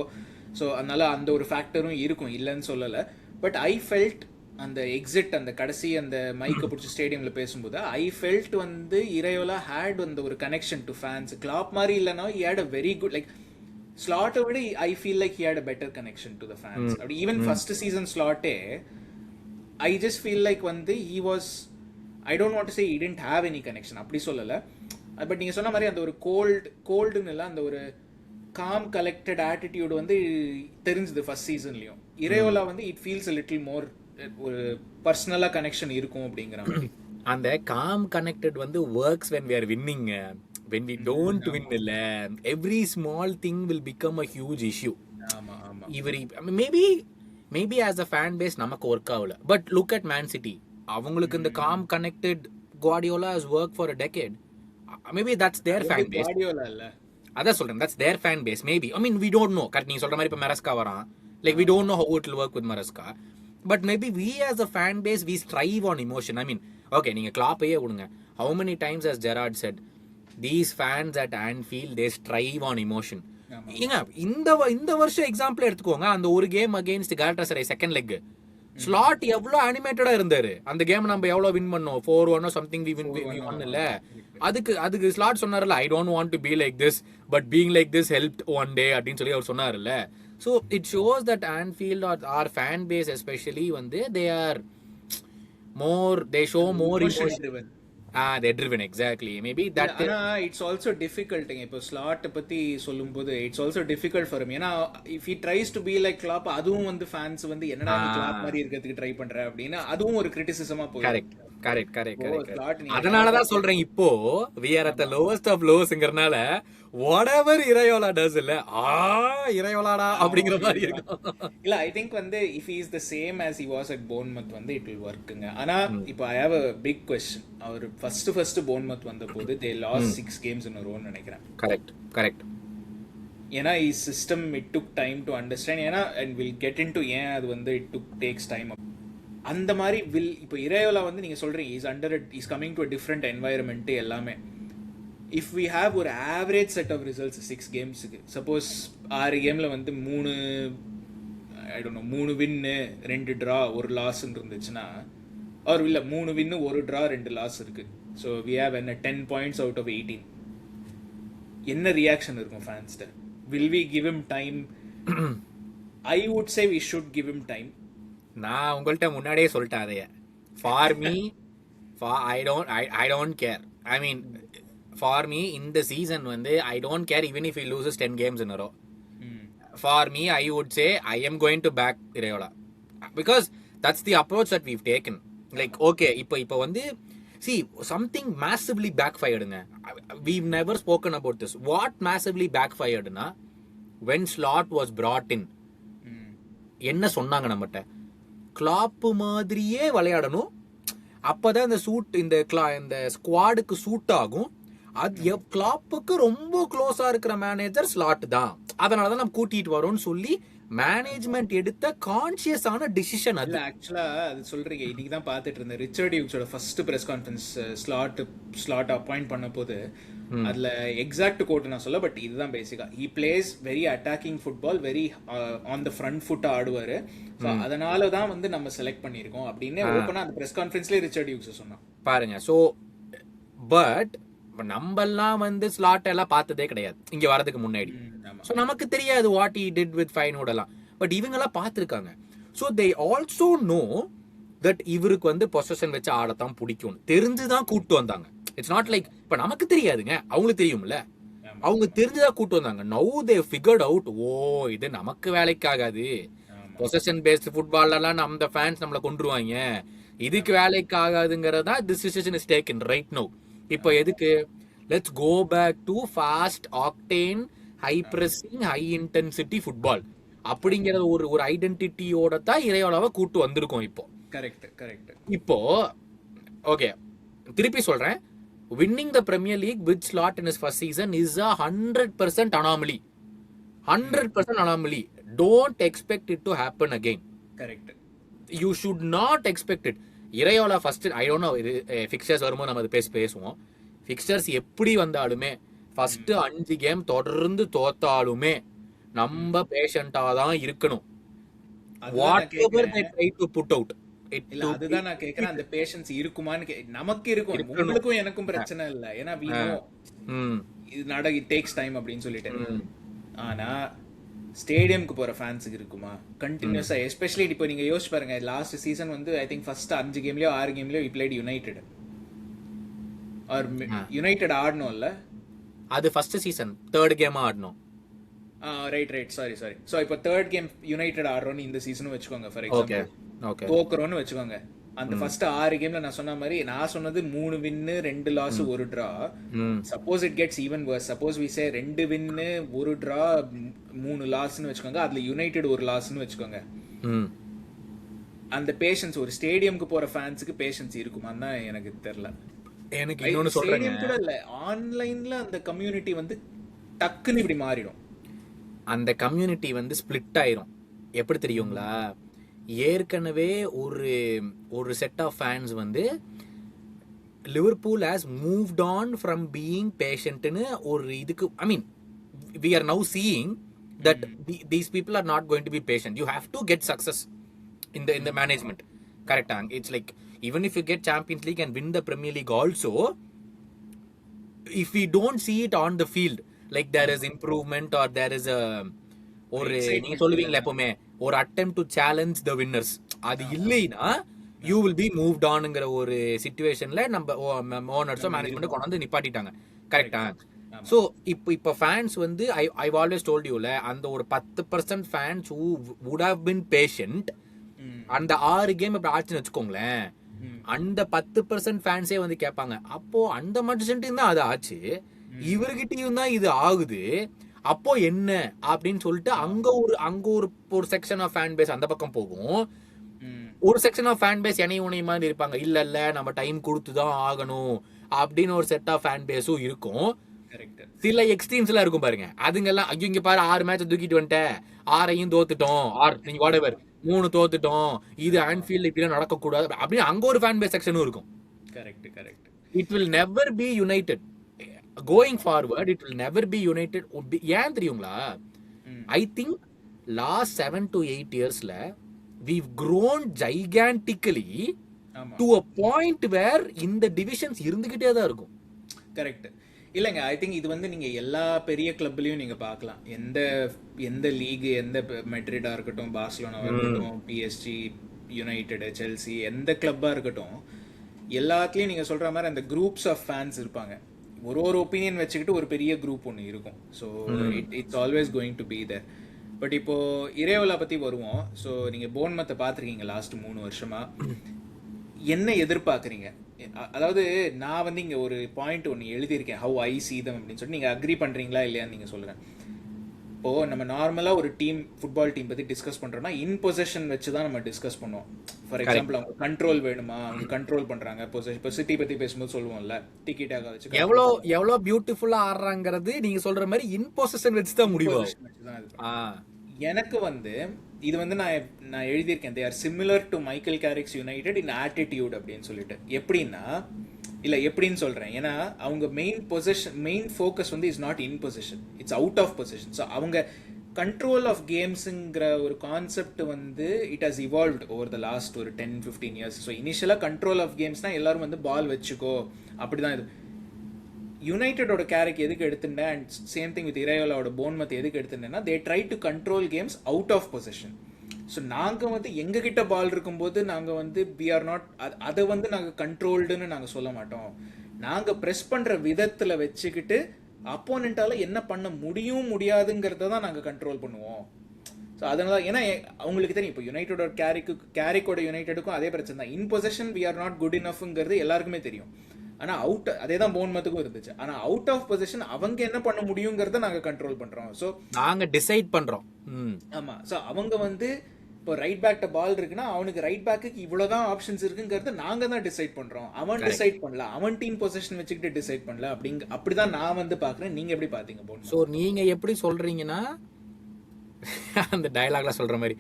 ஸோ அதனால அந்த ஒரு ஃபேக்டரும் இருக்கும், இல்லைன்னு சொல்லலை. பட் ஐ ஃபெல்ட் அந்த எக்ஸிட், அந்த கடைசி அந்த மைக்கை பிடிச்சி ஸ்டேடியம்ல பேசும்போது ஐ ஃபெல்ட் வந்து இரையோலா ஹேட் அந்த ஒரு கனெக்ஷன் டு ஃபேன்ஸ். கிளாப் மாதிரி இல்லைன்னா he had a very good, like ஸ்லாட்டை விட I feel like he had a better connection to the fans. அப்படி ஈவன் ஃபர்ஸ்ட் சீசன் ஸ்லாட்டே ஐ ஜஸ்ட் ஃபீல் லைக் வந்து he was, I don't want to say he didn't have any connection, அப்படி சொல்லலை. But நீங்கள் சொன்ன மாதிரி அந்த ஒரு கோல்டுன்னு இல்லை, அந்த ஒரு காம் கலெக்டட் ஆட்டிடியூட் வந்து தெரிஞ்சுது ஃபர்ஸ்ட் சீசன்லயும். இரையோலா வந்து it feels a little more ஒரு பர்சனலா கனெக்ஷன் இருக்கும் அப்படிங்கிற மாதிரி. அந்த காம் கனெக்டட் வந்து works when we are winning. When we don't win, every small thing will become a huge issue. Maybe as a fan base நமக்கு work ஆகல. But look at man city, அவங்களுக்கு இந்த com connected Guardiola has worked for a decade. Maybe that's their fan base. Guardiola இல்ல, அதான் சொல்றேன், that's their fan base. Maybe, I mean, we don't know. Correct, நீங்க சொல்ற மாதிரி இப்ப மெரஸ்கா வரான், like we don't know how it will work with Maresca. But maybe we as a fan base, we strive on emotion. I mean, okay, நீங்க கிளாப்பையே விடுங்க. How many times has Gerrard said, these fans at Anfield, they strive on emotion. ஏங்க இந்த வருஷம் example எடுத்துக்கோங்க. அந்த ஒரு game against Galatasaray second leg, slot எவ்வளவு அனிமேட்டடா இருந்தாரு. அந்த கேம் நம்ம எவ்வளவு வின் பண்ணோம், 4-1 சம்திங் we won இல்ல. அதுக்கு ஸ்லாட் சொன்னார்ல, I don't want to be like this, but being like this helped one day அப்படின்னு சொல்லி அவர் சொன்னார்ல. So it shows that Anfield or our fan base especially வந்து they show more emotion driven. They're driven, exactly. Maybe that it's also difficult. இப்போ slot பத்தி சொல்லும்போது it's also difficult for him. ஏன்னா if he tries to be like Klopp, அதுவும் வந்து fans வந்து என்னடா clap மாதிரி இருக்கிறதுக்கு ட்ரை பண்ற அப்படினா அதுவும் ஒரு கிரிட்டிசிசமா போகும். கரெக்ட். அதனாலதான் சொல்றேன், இப்போ we are at the lowest of lowsங்கறனால whatever Iraola does இல்ல, Iraolaடா அப்படிங்கிற மாதிரி இருக்கும். இல்ல, I think வந்து if he is the same as he was at Bournemouth வந்து it will workங்க. ஆனா இப்போ I have a big question. அவர் ஃபர்ஸ்ட் Bournemouth வந்தபோது they lost 6 games in a row நினைக்கிறேன். கரெக்ட். ஏன்னா his system it took time to understand. ஏன்னா and we'll get into ஏன் அது வந்து it takes time. அந்த மாதிரி இப்போ இரையோலா வந்து நீங்க சொல்றீங்க is coming to a different environment எல்லாமே. இஃப் வி ஹேவ் ஒரு ஆவரேஜ் செட் ஆஃப் ரிசல்ட்ஸ் 6 கேம்ஸுக்கு, சப்போஸ் 6 கேம்ல வந்து 3 வின்னு 2 ட்ரா 1 லாஸ்ன்னு இருந்துச்சுன்னா, அவர் இல்லை 3 வின்னு 1 ட்ரா 2 லாஸ் இருக்கு. ஸோ வி ஹேவ் என்ன 10 points out of 18. என்ன ரியாக்ஷன் இருக்கும் ஃபேன்ஸ்ட? Will we give him time? I would say we should give him time. நான் உங்கள்கிட்ட முன்னாடியே சொல்லிட்டேன் அதைய. For me, I don't care. I mean, for me இந்த சீசன் வந்து I don't care even if he loses 10 games in a row. For me, I would say I am going to back Iraola because that's the approach that we've taken. Like, okay, இப்போ வந்து see something massively backfiredங்க. We've never spoken about this. What massively backfiredனா, when Slot was brought in, என்ன சொன்னாங்க நம்மகிட்ட? Clap மாதிரியே விளையாடணும், அப்பதான் இந்த ஸ்குவாடுக்கு suit ஆகும். அது கிளாப்புக்கு ரொம்ப க்ளோஸா இருக்கிற மேனேஜர் ஸ்லாட் தான், அதனாலதான் நம்ம கூட்டிட்டு வரோம்னு சொல்லி மேனேஜ்மெண்ட் எடுத்த கான்சியஸான டிசிஷன் அது. ஆக்சுவலா அது சொல்றீங்க, இன்னைக்கு தான் பார்த்துட்டு இருந்தேன் ரிச்சர்ட் ஹியூக்ஸோட first press conference Slot appoint பண்ண போது. அதுல எக்ஸாக்ட் கோட் நான் சொல்ல, பட் இதுதான் பேசிக்கா, he plays very attacking football, very on the front foot ஆடுவாரு, அதனாலதான் வந்து நம்ம செலக்ட் பண்ணிருக்கோம் அப்படின்னு ஓப்பனா அந்த பிரஸ் கான்ஃபரன்ஸ்ல ரிச்சர்ட் ஹியூக்ஸ் சொன்னான் பாருங்க. சோ பட் நம்மெல்லாம் வந்து ஸ்லாட் எல்லாம் பார்த்ததே கிடையாது இங்க வரதுக்கு முன்னாடி. சோ நமக்கு தெரியாது what he did with Feyenoord எல்லாம். பட் இவங்க எல்லாம் பார்த்திருக்காங்க. So they also know that இவருக்கு வந்து பொசஷன் வச்சு ஆடத்தான் பிடிக்கும், தெரிஞ்சுதான் கூட்டு வந்தாங்க. இட்ஸ் நாட் லைக் இப்ப நமக்கு தெரியாதுங்க, அவங்களுக்கு தெரியும்ல, அவங்க தெரிஞ்சுதான் கூட்டு வந்தாங்க. நவ் தே ஃபிகர்ட் அவுட், ஓ இது நமக்கு வேலைக்காகாது, பொசஷன் பேஸ்ட் ஃபுட்பால்லலாம் நம்ம ஃபேன்ஸ் நம்மளை கொண்டுருவாங்க, இதுக்கு வேலைக்கு ஆகாதுங்கிறதா decision is taken right no. இப்போ எதுக்கு let's go back to fast octane high pressing high intensity football அப்படிங்கிற ஒரு ஒரு ஐடென்டிட்டியோட தான் இறையோலாவை கூட்டு வந்திருக்கோம் இப்போ. Correct correct. இப்போ ஓகே, திருப்பி சொல்றேன், winning the Premier League with Slot in his first season is a 100% anomaly. 100% anomaly. Don't expect it to happen again. Correct. You should not expect it. Iraola first I don't know, fixtures வரும்போது நம்ம அது பேசுவோம். Fixtures எப்படி வந்தாலுமே first 5 game தொடர்ந்து தோத்தாலுமே நம்ம பேஷண்டா தான் இருக்கணும். What ever they try to put out. இல்ல அதுதான் நான் கேக்குறேன், அந்த பேஷன்ஸ் இருக்குமான்னு. நமக்கு இருக்கும், உங்களுக்கும் எனக்கும் பிரச்சனை இல்ல, ஏன்னா we know இது நட இட் டேக்ஸ் டைம் அப்படின்னு சொல்லிட்டு. ஆனா ஸ்டேடியம்க்கு போற ஃபேன்ஸுக்கு இருக்குமா கண்டினியூஸா? எஸ்பெஷலி இப்போ நீங்க யோசிச்சு பாருங்க, லாஸ்ட் சீசன் வந்து I think first 5 கேம்லயோ 6 கேம்லயோ we played United are United ஆடணும் இல்ல, அது ஃபர்ஸ்ட் சீசன் 3rd கேமா ஆடணும். Right right, sorry. சோ இப்போ 3rd கேம் யுனைடெட் ஆடுறோம்னு இந்த சீசனும் வச்சுக்கோங்க ஃபார் எக்ஸாம்பிள், தோக்குறோம்னு வச்சுக்கோங்க. அந்த ஃபர்ஸ்ட் 6 கேம்ல நான் சொன்ன மாதிரி, நான் சொன்னது 3 win 2 loss 1 draw. Suppose it gets even worse, suppose we say 2 win 1 draw 3 லாஸ்னு வச்சுக்கோங்க, அதுல யுனைடெட் 1 லாஸ்னு வச்சுக்கோங்க. அந்த பேஷன்ஸ் ஒரு ஸ்டேடியம்க்கு போற ஃபேன்ஸுக்கு பேஷன்ஸ் இருக்குமான்னு தான் எனக்கு தெரியல. எனக்கு இன்னொன்னு சொல்றேன், கூட இல்ல, ஆன்லைன்ல அந்த கம்யூனிட்டி வந்து டக்குன்னு இப்படி மாறிடும். அந்த கம்யூனிட்டி வந்து ஸ்பிளிட் ஆயிரும். எப்படி தெரியுங்களா, ஏற்கனவே ஒரு ஒரு செட் ஆஃப் ஃபேன்ஸ் வந்து Liverpool has moved on from being பேஷண்ட்னு ஒரு இதுக்கு, ஐ மீன் we are now seeing that these people are not going to be patient. You have to get success in the management. Correct. It's like even if you get Champions League and win the Premier League also, if we don't see it on the field like there is improvement or there is a ஒரு நீங்க சொல்லுவீங்களா எப்பவுமே ஒரு attempt to challenge the winners, அது இல்லைனா you will be moved onங்கிற ஒரு சிச்சுவேஷன்ல நம்ம ஓனர்ஸோ management கொண்டு வந்து நிப்பாட்டிட்டாங்க. கரெக்டா? ஸோ இப்போ ஃபேன்ஸ் வந்து ஐ ஆல்வேஸ் டோல்ட் யூல, அந்த ஒரு 10% fans who would have been patient அந்த 6 கேம் இப்படி ஆச்சுன்னு வச்சுக்கோங்களேன், அந்த 10% ஃபேன்ஸே வந்து கேட்பாங்க, அப்போ அந்த மனுஷன்ட்டையும் தான் அது ஆச்சு, இவர்கிட்டயும் தான் இது ஆகுது, அப்போ என்ன அப்படின்னு சொல்லிட்டு அங்க ஒரு செக்ஷன் ஆஃப் ஃபேன் பேஸ் அந்த பக்கம் போகும். ஒரு செக்ஷன் ஆஃப் ஃபேன் பேஸ் என்னை உனைய மாதிரி இருப்பாங்க, இல்ல நம்ம டைம் கொடுத்துதான் ஆகணும் அப்படின்னு ஒரு செட் ஆஃப் ஃபேன் பேஸும் இருக்கும். சில எக்ஸ்ட்ரீம்ஸ்லாம் இருக்கும் பாருங்க, அதுங்கெல்லாம் ஐயோ இங்க பாரு 6 மேட்ச் தூக்கிட்டு வந்துட்டேன், 6ஐயும் தோத்துட்டோம், 3 தோத்துட்டோம், இது ஆன்ஃபீல்ட் இப்படிலாம் நடக்கக்கூடாது அப்படின்னு அங்க ஒரு ஃபேன் பேஸ் செக்ஷனும் இருக்கும். Correct. It will never be United going forward, it will never be United. ஏன் தெரியுங்களா, I think last 7 to 8 yearsல we've grown gigantically to a point where இந்த டிவிஷன்ஸ் இருந்துகிட்டே தான் இருக்கும். கரெக்ட். இல்லைங்க, ஐ திங்க் இது வந்து நீங்கள் எல்லா பெரிய கிளப்லையும் நீங்கள் பார்க்கலாம், எந்த லீக், எந்த மெட்ரிடாக இருக்கட்டும், பார்சிலோனாவாக இருக்கட்டும், பிஎஸ்ஜி, யுனைடெட், செல்சி, எந்த கிளப்பாக இருக்கட்டும், எல்லாத்துலேயும் நீங்கள் சொல்கிற மாதிரி அந்த குரூப்ஸ் ஆஃப் ஃபேன்ஸ் இருப்பாங்க. ஒரு ஒப்பீனியன் வச்சுக்கிட்டு ஒரு பெரிய குரூப் ஒன்று இருக்கும். So it's always going to be there. But இப்போது இறையோலா பற்றி வருவோம். ஸோ நீங்கள் போன்மத்தை பார்த்துருக்கீங்க லாஸ்ட் 3 வருஷமா, என்ன எதிர்பார்க்குறீங்க? அதாவது நான் வந்து இங்கே ஒரு பாயிண்ட் ஒன்று எழுதியிருக்கேன், ஹவு ஐ சீ தம் அப்படின்னு சொல்லிட்டு, நீங்கள் அக்ரி பண்ணுறீங்களா இல்லையான்னு நீங்கள் சொல்லுங்கள். இப்போது நம்ம நார்மலாக ஒரு ஃபுட்பால் டீம் பற்றி டிஸ்கஸ் பண்ணுறோம்னா இன் பொசிஷன் வச்சு தான் நம்ம டிஸ்கஸ் பண்ணுவோம். ஃபார் எக்ஸாம்பிள் அவங்க கண்ட்ரோல் வேணுமா, அவங்க கண்ட்ரோல் பண்ணுறாங்க. இப்போ சிட்டி பற்றி பேசும்போது சொல்லுவோம்ல, டிக்கெட்டாக வச்சு எவ்வளோ பியூட்டிஃபுல்லாக ஆடுறாங்கிறது நீங்கள் சொல்கிற மாதிரி இன் பொசிஷன் வச்சு தான் முடியும். எனக்கு வந்து இது வந்து நான் எழுதியிருக்கேன், they are similar to Michael Carrick's United in attitude அப்படின்னு சொல்லிட்டு. எப்படின்னு சொல்றேன், ஏன்னா அவங்க மெயின் ஃபோக்கஸ் வந்து is not in position, it's out of position. So அவங்க கண்ட்ரோல் ஆஃப் கேம்ஸுங்கிற ஒரு கான்செப்ட் வந்து it has evolved over the last ஒரு 10-15 years. ஸோ இனிஷியலாக கண்ட்ரோல் ஆஃப் கேம்ஸ்னா எல்லாரும் வந்து பால் வச்சுக்கோ அப்படிதான். இது யுனைடெடோட கேரக்டர் எதுக்கு எடுத்துட்டேன், அண்ட் சேம் திங் வித் இறையோலாவோட போன்மத் எதுக்கு எடுத்துட்டேன்னா, they try to control games out of position. So நாங்கள் வந்து எங்ககிட்ட பால் இருக்கும்போது நாங்கள் வந்து வி ஆர் நாட், அதை வந்து நாங்கள் கண்ட்ரோல்டுன்னு நாங்கள் சொல்ல மாட்டோம். நாங்கள் ப்ரெஸ் பண்ணுற விதத்தில் வச்சுக்கிட்டு அப்போனண்ட்டால் என்ன பண்ண முடியாதுங்கிறத தான் நாங்கள் கண்ட்ரோல் பண்ணுவோம். ஸோ அதனால ஏன்னா அவங்களுக்கு தெரியும் இப்போ யுனைடோட கேரிக்கோட யுனைடெடுக்கும் அதே பிரச்சனை தான். In position we are not good இனஃப்ங்கிறது எல்லாருக்குமே தெரியும். ஆனா அவுட் அதே தான் போன்மத்துக்கும் இருந்துச்சு. ஆனா அவுட் ஆஃப் பொசிஷன் அவங்க என்ன பண்ண முடியுங்கிறத நாங்க கண்ட்ரோல் பண்றோம். ஸோ நாங்க டிசைட் பண்றோம். ஆமா. ஸோ அவங்க வந்து இப்போ ரைட் பேக்ட்ட பால் இருக்குன்னா அவனுக்கு ரைட் பேக்குக்கு இவ்வளவுதான் ஆப்ஷன்ஸ் இருக்குங்கிறது நாங்க தான் டிசைட் பண்றோம். அவன் டிசைட் பண்ணல, அவன் டீம் பொசிஷன் வச்சுக்கிட்டு டிசைட் பண்ணல. அப்படிதான் நான் வந்து பாக்குறேன். நீங்க எப்படி பாத்தீங்க போன்? ஸோ நீங்க எப்படி சொல்றீங்கன்னா அந்த டயலாக்ல சொல்ற மாதிரி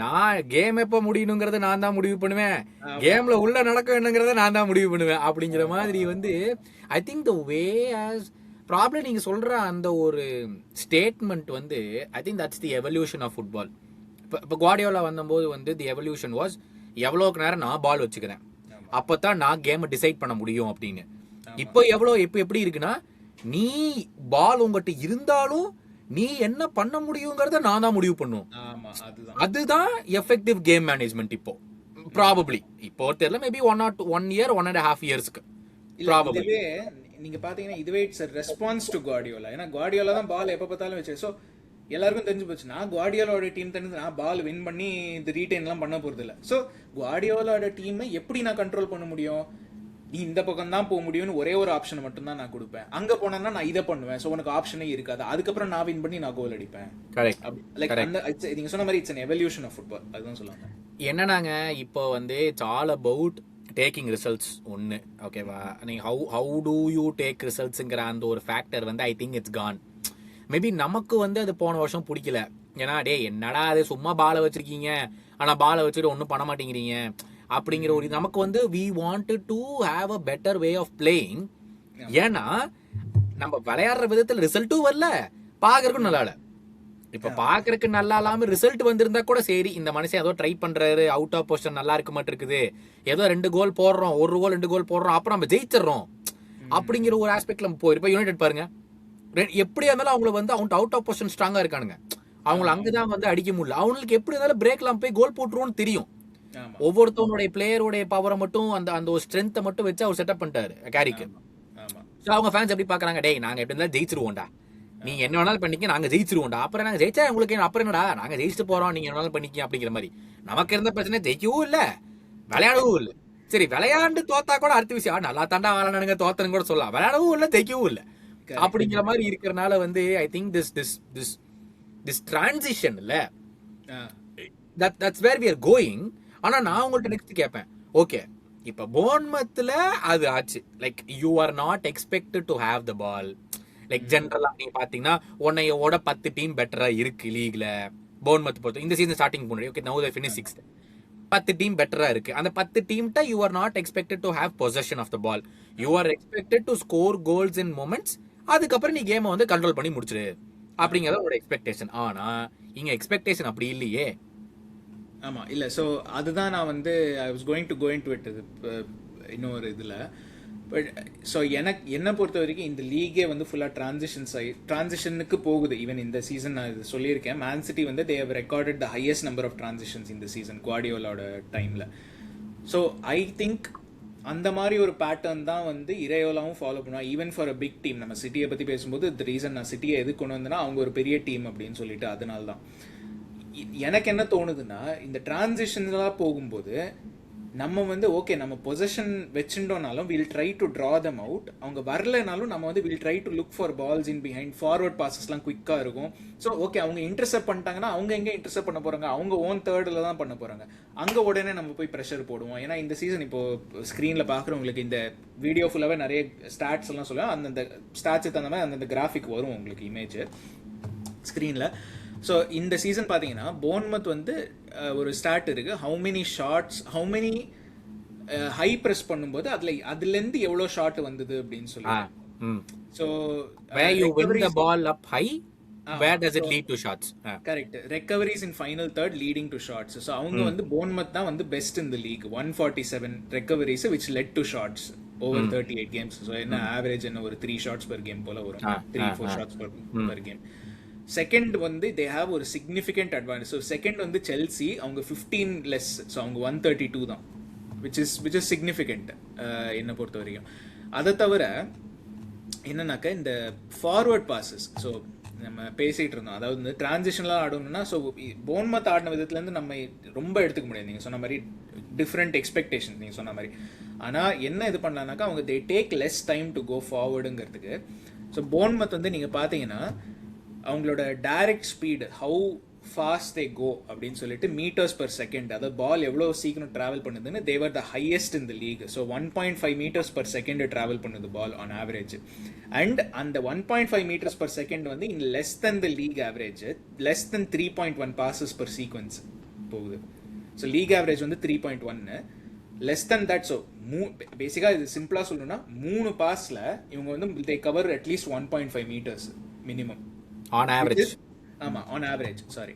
நான் கேம் எப்ப முடியணுங்கிறத நான் தான் முடிவு பண்ணுவேன், கேம்ல உள்ள நடக்க வேணுங்கிறத நான் தான் முடிவு பண்ணுவேன் அப்படிங்கிற மாதிரி வந்து I think the way as problem நீங்க சொல்ற அந்த ஒரு ஸ்டேட்மெண்ட் வந்து I think that's the evolution of football. இப்போ குவார்டியோலா வந்தபோது வந்து தி எவல்யூஷன் வாஸ் எவ்வளோக்கு நேரம் நான் பால் வச்சுக்கிறேன் அப்பதான் நான் கேமை டிசைட் பண்ண முடியும் அப்படின்னு. இப்போ எப்படி இருக்குன்னா நீ பால் உங்ககிட்ட இருந்தாலும் நீ என்ன பண்ண முடியுங்கிறத நான் தான் முடிவு பண்ணும். அதுதான் எஃபெக்டிவ் கேம் மேனேஜ்மெண்ட் இப்போ ப்ராபபிளி. இப்போ தெரியல, மேபி 1 year 1.5 yearsக்கு ப்ராபபிளி. நீங்க பாத்தீங்கன்னா இதுவே இட்ஸ் ரெஸ்பான்ஸ் டு குவார்டியோலா. ஏன்னா குவார்டியோலா தான் பால் எப்ப பார்த்தாலும் வச்சு. ஸோ எல்லாருக்கும் தெரிஞ்சு போச்சு நான் குவார்டியோலோட டீம் தெரிஞ்சு நான் பால் வின் பண்ணி இந்த ரீடைன்லாம் பண்ண போறது இல்லை. ஸோ குவார்டியோலோட டீமை எப்படி நான் கண்ட்ரோல் பண்ண முடியும்? நீ இந்த பக்கம் தான் போக முடியும்னு ஒரே ஒரு ஆப்ஷன் மட்டும் தான் நான் கொடுப்பேன். அங்க போனா நான் இதை பண்ணுவேன். ஸோ உனக்கு ஆப்ஷனே இருக்காது. அதுக்கப்புறம் நான் வின் பண்ணி நான் கோல் அடிப்பேன். நீங்க சொன்ன மாதிரி it's an evolution of football. அதுதான் சொல்லுவாங்க. என்னன்னாங்க இப்போ வந்து it's all about taking results ஒன்று. ஓகேவா? நீங்க ஹவு டூ யூ டேக் ரிசல்ட்ஸுங்கிற அந்த ஒரு ஃபேக்டர் வந்து I think it's con. Maybe நமக்கு வந்து அது போன வருஷம் பிடிக்கல. ஏன்னா டே என்னடா அது சும்மா பாலை வச்சிருக்கீங்க ஆனா பாலை வச்சுட்டு ஒன்றும் பண்ண மாட்டேங்கிறீங்க அப்படிங்கிற ஒரு நமக்கு வந்து we wanted to have a better way of playing. ஏன்னா நம்ம விளையாடுற விதத்தில் ரிசல்ட்டும் வரல, பாக்குறதுக்கும் நல்லா இல்ல. இப்ப பாக்குறதுக்கு நல்லா இல்லாம ரிசல்ட் வந்திருந்தா கூட சரி, இந்த மனுஷன் ஏதோ ட்ரை பண்றாரு, அவுட் ஆஃப் பொசிஷன் நல்லா இருக்க மாட்டேன் இருக்குது, ஏதோ 2 கோல் போடுறோம், 1 கோல் 2 கோல் போடுறோம், அப்புறம் நம்ம ஜெயிச்சிடறோம் அப்படிங்கிற ஒரு ஆஸ்பெக்ட்ல நம்ம போயிருப்போம். யுனைடெட் பாருங்க, எப்படியா இருந்தாலும் அவங்கள வந்து அவங்க அவுட் ஆஃப் பொசிஷன் ஸ்ட்ராங்கா இருக்கானுங்க, அவங்களை அங்கதான் வந்து அடிக்க முடியல. அவங்களுக்கு எப்படி இருந்தாலும் பிரேக்லாம் போய் கோல் போட்டுருவோம்னு தெரியும். ஒவ்வொருத்தவனுடைய பிளேயருடைய பவரை மட்டும் அந்த அந்த ஒரு ஸ்ட்ரென்த்தை மட்டும் வச்சு அவர் செட்டப் பண்ணிட்டாரு கேரிக்கு. அவங்க ஃபேன்ஸ் எப்படி பாக்குறாங்க, டேய் நாங்க எப்படி இருந்தாலும் ஜெயிச்சிருவோம்டா, நீங்க என்ன வேணாலும் பண்ணிக்க, நாங்க ஜெயிச்சிருவோம்டா, அப்புறம் நாங்க ஜெயிச்சா உங்களுக்கு அப்புறம் என்னடா நாங்க ஜெயிச்சுட்டு போறோம், நீங்க என்ன வேணாலும் பண்ணிக்க அப்படிங்கிற மாதிரி. நமக்கு இருந்த பிரச்சனை ஜெயிக்கவும் இல்ல விளையாடவும் இல்லை. சரி விளையாண்டு தோத்தா கூட அடுத்த விஷயம், நல்லா தாண்டா விளையாடுங்க தோத்தனு கூட சொல்லலாம், விளையாடவும் இல்லை ஜெயிக்கவும் இல்லை அப்படிங்கிற மாதிரி இருக்கிறனால வந்து ஐ திங்க் திஸ் டிரான்சிஷன் இல்ல, that's where we are going. ஆனா நான் உங்கள்ட்ட நெக்ஸ்ட் கேட்பேன், ஓகே இப்ப போர்ன்மத்ல அது ஆச்சு, like you are not expected to have the ball. Like ஜென்ரலா நீங்க பாத்தீங்கன்னா உன்னையோட 10 டீம் பெட்டரா இருக்கு லீக்ல. போர்ன்மத் பொறுத்த இந்த சீசன் ஸ்டார்டிங் பண்ணி ஓகே நவ தே ஃபினிஷ் 6th, 10 டீம் பெட்டரா இருக்கு. அந்த 10 டீம்ட்ட you are not expected to have possession of the ball, you are expected to score goals in moments, அதுக்கப்புறம் நீ கேமை வந்து கண்ட்ரோல் பண்ணி முடிச்சிரு அப்படிங்கறத உங்களோட எக்ஸ்பெக்டேஷன். ஆனா இங்க எக்ஸ்பெக்டேஷன் அப்படி இல்லையே. ஆமா இல்ல, ஸோ அதுதான் நான் வந்து I was going to go into it இன்னொரு இதுல. பட் ஸோ என்னை பொறுத்த வரைக்கும் இந்த லீகே வந்து ஃபுல்லாக ட்ரான்சிஷனுக்கு போகுது. ஈவன் இந்த சீசன் நான் இது சொல்லியிருக்கேன், மேன் சிட்டி வந்து they have recorded the highest number of transitions இந்த சீசன் குவார்டியோலோட டைமில். ஸோ ஐ திங்க் அந்த மாதிரி ஒரு பேட்டர்ன் தான் வந்து இரையோலாவும் ஃபாலோ பண்ணுவாங்க. Even for a big team, நம்ம சிட்டியை பற்றி பேசும்போது த ரீசன் நான் சிட்டியை எது கொண்டு வந்தேன்னா அவங்க ஒரு பெரிய டீம் அப்படின்னு சொல்லிட்டு, அதனால தான் எனக்கு என்ன தோணுதுன்னா இந்த டிரான்சிஷன்லாம் போகும்போது நம்ம வந்து ஓகே நம்ம பொசிஷன் வச்சுட்டோம்னாலும் will try to draw them out, அவங்க வரலைனாலும் நம்ம வந்து will try to look for balls in behind, forward பாசஸ்லாம் குயிக்காக இருக்கும். ஸோ ஓகே அவங்க இன்டர்செப்ட் பண்ணிட்டாங்கன்னா அவங்க எங்கே இன்டர்செப்ட் பண்ண போகிறாங்க, அவங்க ஓன் தேர்டில் தான் பண்ண போகிறாங்க, அங்கே உடனே நம்ம போய் ப்ரெஷர் போடுவோம். ஏன்னா இந்த சீசன் இப்போ ஸ்க்ரீனில் பார்க்குறவங்களுக்கு இந்த வீடியோ ஃபுல்லாகவே நிறைய ஸ்டாட்ஸ் எல்லாம் சொல்லுவேன், அந்தந்த ஸ்டாட்ஸுக்கு தகுந்த மாதிரி அந்தந்த கிராஃபிக் வரும் உங்களுக்கு இமேஜ் ஸ்க்ரீனில். ஸோ இந்த சீசன் பார்த்தீங்கன்னா போர்ன்மத் வந்து ஒரு ஸ்டாட் இருக்கு, how many shots, how many high press பண்ணும்போது அதுலேருந்து எவ்வளோ ஷாட் வந்தது அப்படின்னு சொல்லி. So where you win the ball up high, where does it lead to shots? Correct. Recoveries in final third leading to shots. So அவங்க வந்து Bournemouth தான் வந்து best in the league, 147 recoveries which led to shots over 38 games. So என்ன average என்ன ஒரு 3 shots per game போல வரும், 3-4 shots per game. Second வந்து தே ஹாவ் ஒரு சிக்னிஃபிகண்ட் அட்வான்டேஜ். ஸோ செகண்ட் வந்து செல்சி, அவங்க 15 லெஸ், ஸோ அவங்க 132 தான், விச் இஸ் சிக்னிஃபிகண்ட் என்னை பொறுத்த வரைக்கும். அதை தவிர என்னன்னாக்கா இந்த ஃபார்வர்ட் பாசஸ், ஸோ நம்ம பேசிகிட்டு இருந்தோம். அதாவது வந்து டிரான்சிஷன்லாம் ஆடணும்னா ஸோ போன்மத் ஆடின விதத்துலேருந்து நம்ம ரொம்ப எடுத்துக்க முடியாது. நீங்கள் சொன்ன மாதிரி டிஃப்ரெண்ட் எக்ஸ்பெக்டேஷன் நீங்கள் சொன்ன மாதிரி. ஆனால் என்ன இது பண்ணலான்னாக்கா அவங்க they take less time to go ஃபார்வர்டுங்கிறதுக்கு. ஸோ போன்மத் வந்து நீங்கள் பார்த்தீங்கன்னா அவங்களோட direct speed how fast they go அப்படின்னு சொல்லிட்டு மீட்டர்ஸ் பர் செகண்ட், அதாவது பால் எவ்வளோ சீக்கிரம் ட்ராவல் பண்ணுதுன்னு they're the highest in the league. So 1.5 metres per second travel பண்ணுது பால் ஆன் ஆவரேஜ். அண்ட் அந்த 1.5 மீட்டர்ஸ் பர் செகண்ட் வந்து in less than the league average, less than 3.1 passes per sequence போகுது. So league average வந்து 3.1, less than that. So பேசிக்காக இது சிம்பிளாக சொல்லணும்னா 3 பாஸில் இவங்க வந்து they cover at least 1.5 metres minimum on average. ஆமாம், ஆன் ஆவரேஜ். சாரி,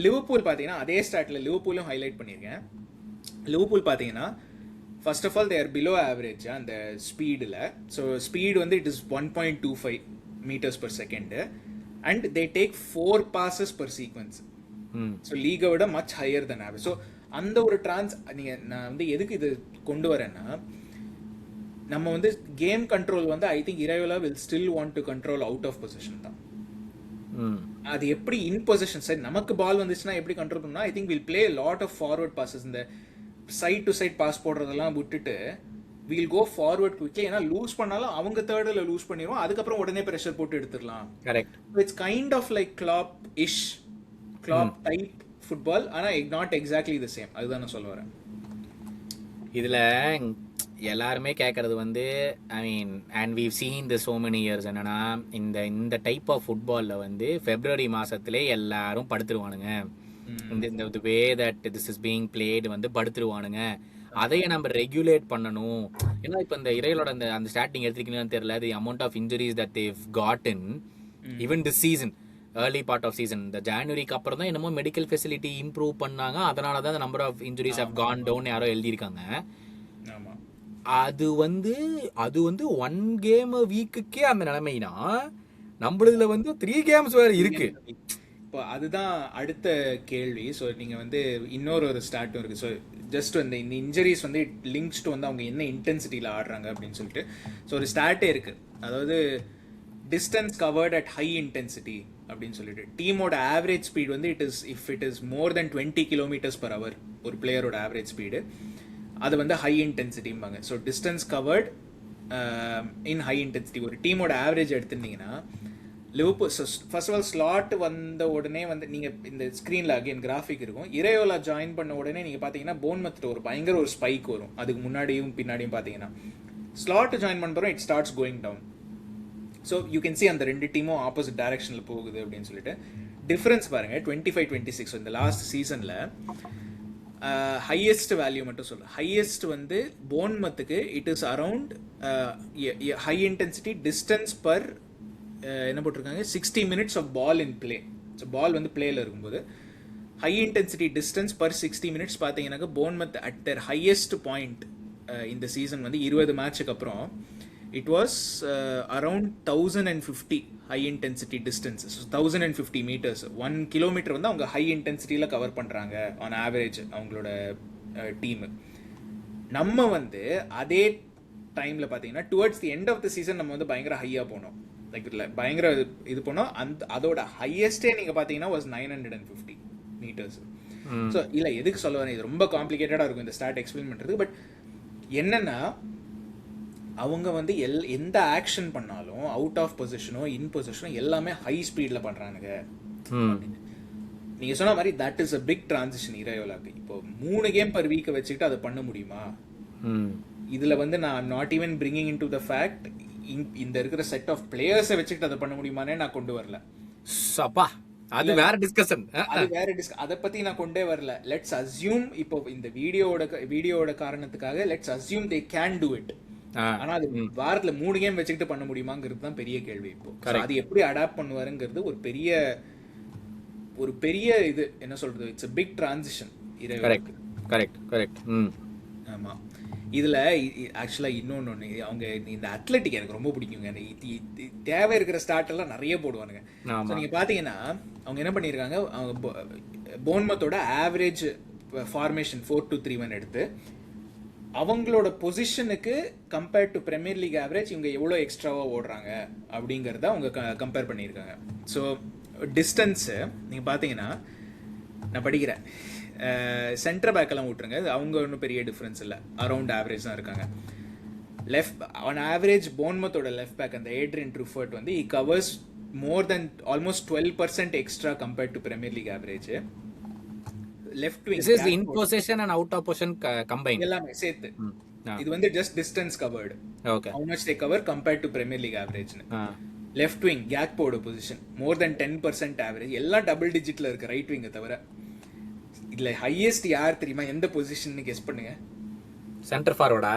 லிவர்பூல் பார்த்தீங்கன்னா அதே ஸ்டாட்டில் லிவர்பூலும் ஹைலைட் பண்ணியிருக்கேன். லிவர்பூல் பார்த்தீங்கன்னா first of all their below average அந்த ஸ்பீடில். ஸோ ஸ்பீடு வந்து it is 1.25 metres per second and they take 4 passes per sequence. So லீகை விட much higher than average. So அந்த ஒரு நீங்கள் நான் வந்து எதுக்கு இது கொண்டு வரேன்னா, நம்ம வந்து கேம் கண்ட்ரோல் வந்து I think Iraola will still want to control out of position தான். அது எப்படி இன் பொசிஷன் சைட் நமக்கு பால் வந்துச்சுன்னா எப்படி கண்ட்ரோல் பண்ணா, I think we'll play lot of forward passes. இந்த சைட் டு சைட் பாஸ் போடுறதெல்லாம் விட்டுட்டு வில் கோ ஃபார்வர்ட் குவிக்லி. ஏன்னா லூஸ் பண்ணாலும் அவங்க தேர்டில் லூஸ் பண்ணிடுவோம், அதுக்கப்புறம் உடனே ப்ரெஷர் போட்டு எடுத்துடலாம். Correct. It's kind of like Klopp ish, Klopp type football, ஆனால் நாட் எக்ஸாக்ட்லி த சேம். அதுதான் நான் சொல்ல வரேன். இதில் எல்லாருமே கேட்கறது வந்து I mean and we've seen the so many years என்னன்னா, இந்த டைப் ஆஃப் ஃபுட்பாலில் வந்து ஃபெப்ரவரி மாதத்துலேயே எல்லாரும் படுத்துருவானுங்க. இந்த way that this is being blade வந்து படுத்துருவானுங்க. அதையே நம்ம ரெகுலேட் பண்ணணும். ஏன்னா இப்போ இந்த இரையோட அந்த ஸ்டார்டிங் எடுத்துருக்கீங்கன்னு தெரியல, the amount of injuries that they've gotten even this season, early part of season. இந்த ஜான்வரிக்கு அப்புறம் தான் என்னமோ மெடிக்கல் ஃபெசிலிட்டி இம்ப்ரூவ் பண்ணாங்க, அதனால தான் number of injuries have gone down யாரோ எழுதியிருக்காங்க. அது வந்து 1 கேம் வீக்குக்கே அந்த நிலைமைனா, நம்மளதுல வந்து 3 கேம்ஸ் வேற இருக்கு. இப்போ அதுதான் அடுத்த கேள்வி. ஸோ நீங்கள் வந்து இன்னொரு ஸ்டார்ட்டும் இருக்குது. ஸோ ஜஸ்ட் வந்து இந்த இன்ஜரிஸ் வந்து லிங்க்ஸ் டு வந்து அவங்க என்ன இன்டென்சிட்டியில் ஆடுறாங்க அப்படின்னு சொல்லிட்டு. ஸோ ஒரு ஸ்டார்ட்டே இருக்குது, அதாவது distance covered at high intensity அப்படின்னு சொல்லிட்டு. டீமோட ஆவரேஜ் ஸ்பீட் வந்து it is more than 20 kilometres per hour ஒரு பிளேயரோட ஆவரேஜ் ஸ்பீடு, அது வந்து ஹை இன்டென்சிட்டிம்பாங்க. ஸோ distance covered in high intensity ஒரு டீமோட ஆவரேஜ் எடுத்துருந்தீங்கன்னா, Liverpool first of all Slot வந்த உடனே வந்து நீங்கள் இந்த ஸ்க்ரீனில் அகைன் கிராஃபிக் இருக்கும். இரையோலா ஜாயின் பண்ண உடனே நீங்கள் பார்த்தீங்கன்னா போன்மத்தில் ஒரு பயங்கர ஒரு ஸ்பைக் வரும். அதுக்கு முன்னாடியும் பின்னாடியும் பார்த்தீங்கன்னா ஸ்லாட் ஜாயின் பண்ணுறோம், it starts going down. So you can see அந்த 2 டீமும் ஆப்போசிட் டைரக்ஷனில் போகுது அப்படின்னு சொல்லிட்டு. டிஃப்ரென்ஸ் பாருங்கள் 25-26 இந்த லாஸ்ட் சீசனில் ஹையஸ்ட் வேல்யூ மட்டும் சொல்கிறேன். ஹையஸ்ட் வந்து போன்மத்துக்கு it is around high intensity distance per என்ன போட்டிருக்காங்க 60 minutes of ball in play. So ball வந்து பிளேயில் இருக்கும்போது high intensity distance per 60 minutes பார்த்தீங்கன்னாக்கா Bournemouth at their highest point இந்த சீசன் வந்து 20 மேட்சுக்கு அப்புறம் it was around 1050 high intensity distance. 1050 meters, 1 kilometer வந்து அவங்க ஹை இன்டென்சிட்டியில் கவர் பண்ணுறாங்க ஆன் ஆவரேஜ் அவங்களோட டீமு. நம்ம வந்து அதே டைமில் பார்த்தீங்கன்னா towards the end of the season நம்ம வந்து பயங்கர ஹையாக போனோம், லைக் இல்லை பயங்கர இது போனோம். அதோட ஹையஸ்டே நீங்கள் பார்த்தீங்கன்னா வாஸ் 950 meters. ஸோ இல்லை எதுக்கு சொல்ல வரேன், இது ரொம்ப காம்ப்ளிகேட்டடாக இருக்கும் இந்த ஸ்டார்ட் எக்ஸ்பிளைன் பண்ணுறது. பட் என்னென்னா அவங்க வந்து எந்த ஆக்ஷன் பண்ணாலும் அவுட் ஆஃப் பொசிஷனோ இன் பொசிஷனோ எல்லாமே ஹை ஸ்பீடில் பண்ணுறானுங்க. நீங்கள் சொன்ன மாதிரி that is a big transition இரையோலாக்கு. இப்போ 3 கேம் பர் வீக்கை வச்சுக்கிட்டு அதை பண்ண முடியுமா? இதில் வந்து நான் not even bringing in to the fact இந்த இருக்கிற செட் ஆஃப் பிளேயர்ஸை வச்சுக்கிட்டு அதை பண்ண முடியுமானே நான் கொண்டு வரல. அது வேற டிஸ்கஷன், அதை பத்தி நான் கொண்டே வரல. லெட்ஸ் அஸ்யூம் இப்போ இந்த வீடியோட காரணத்துக்காக let's assume they can to it. ஆனா அது வாரத்துல 3 கேம் வச்சுக்கிட்டு பண்ண முடியுமாங்கிறது தான் பெரிய கேள்வி. இப்போ அது எப்படி அடாப்ட் பண்ணுவாருங்கிறது ஒரு பெரிய இது என்ன சொல்றது, it's a big transition. Correct. ஆமா. இதுல ஆக்சுவலா இன்னொன்னு அவங்க இந்த அத்லெட்டிக் எனக்கு ரொம்ப பிடிக்குங்க. தேவை இருக்கிற ஸ்டார்ட் எல்லாம் நிறைய போடுவானுங்க. நீங்க பாத்தீங்கன்னா அவங்க என்ன பண்ணிருக்காங்க, அவங்க போன்மத்தோட ஆவரேஜ் ஃபார்மேஷன் 4-2-3-1 எடுத்து அவங்களோட பொசிஷனுக்கு compared to Premier League average இவங்க எவ்வளோ எக்ஸ்ட்ராவாக ஓடுறாங்க அப்படிங்கிறத அவங்க கம்பேர் பண்ணியிருக்காங்க. ஸோ டிஸ்டன்ஸு நீங்கள் பார்த்தீங்கன்னா நான் படிக்கிறேன், சென்டர் பேக்கெல்லாம் விட்டுருங்க, அவங்க ஒன்றும் பெரிய டிஃப்ரென்ஸ் இல்லை, அரௌண்ட் ஆவரேஜ் தான் இருக்காங்க. லெஃப்ட் ஆன் ஆவரேஜ் போன்மத்தோட லெஃப்ட் பேக் அந்த ஏட்ரியன் ட்ரூஃபர்ட் வந்து he covers more than almost 12% extra compared to Premier League average. Left wing This is in possession and out of possession combined. எல்லாமே சேர்த்து இது வந்து just distance covered, Okay. how much they cover compared to Premier League average. Left wing கேக்போட position more than 10% average, எல்லாம் double டிஜிட்ல இருக்கு right விங்கை தவிர. இதுல ஹையஸ்ட் யார் தெரியுமா, எந்த பொசிஷன் கெஸ் பண்ணுங்க? சென்டர் ஃபார்வர்டா?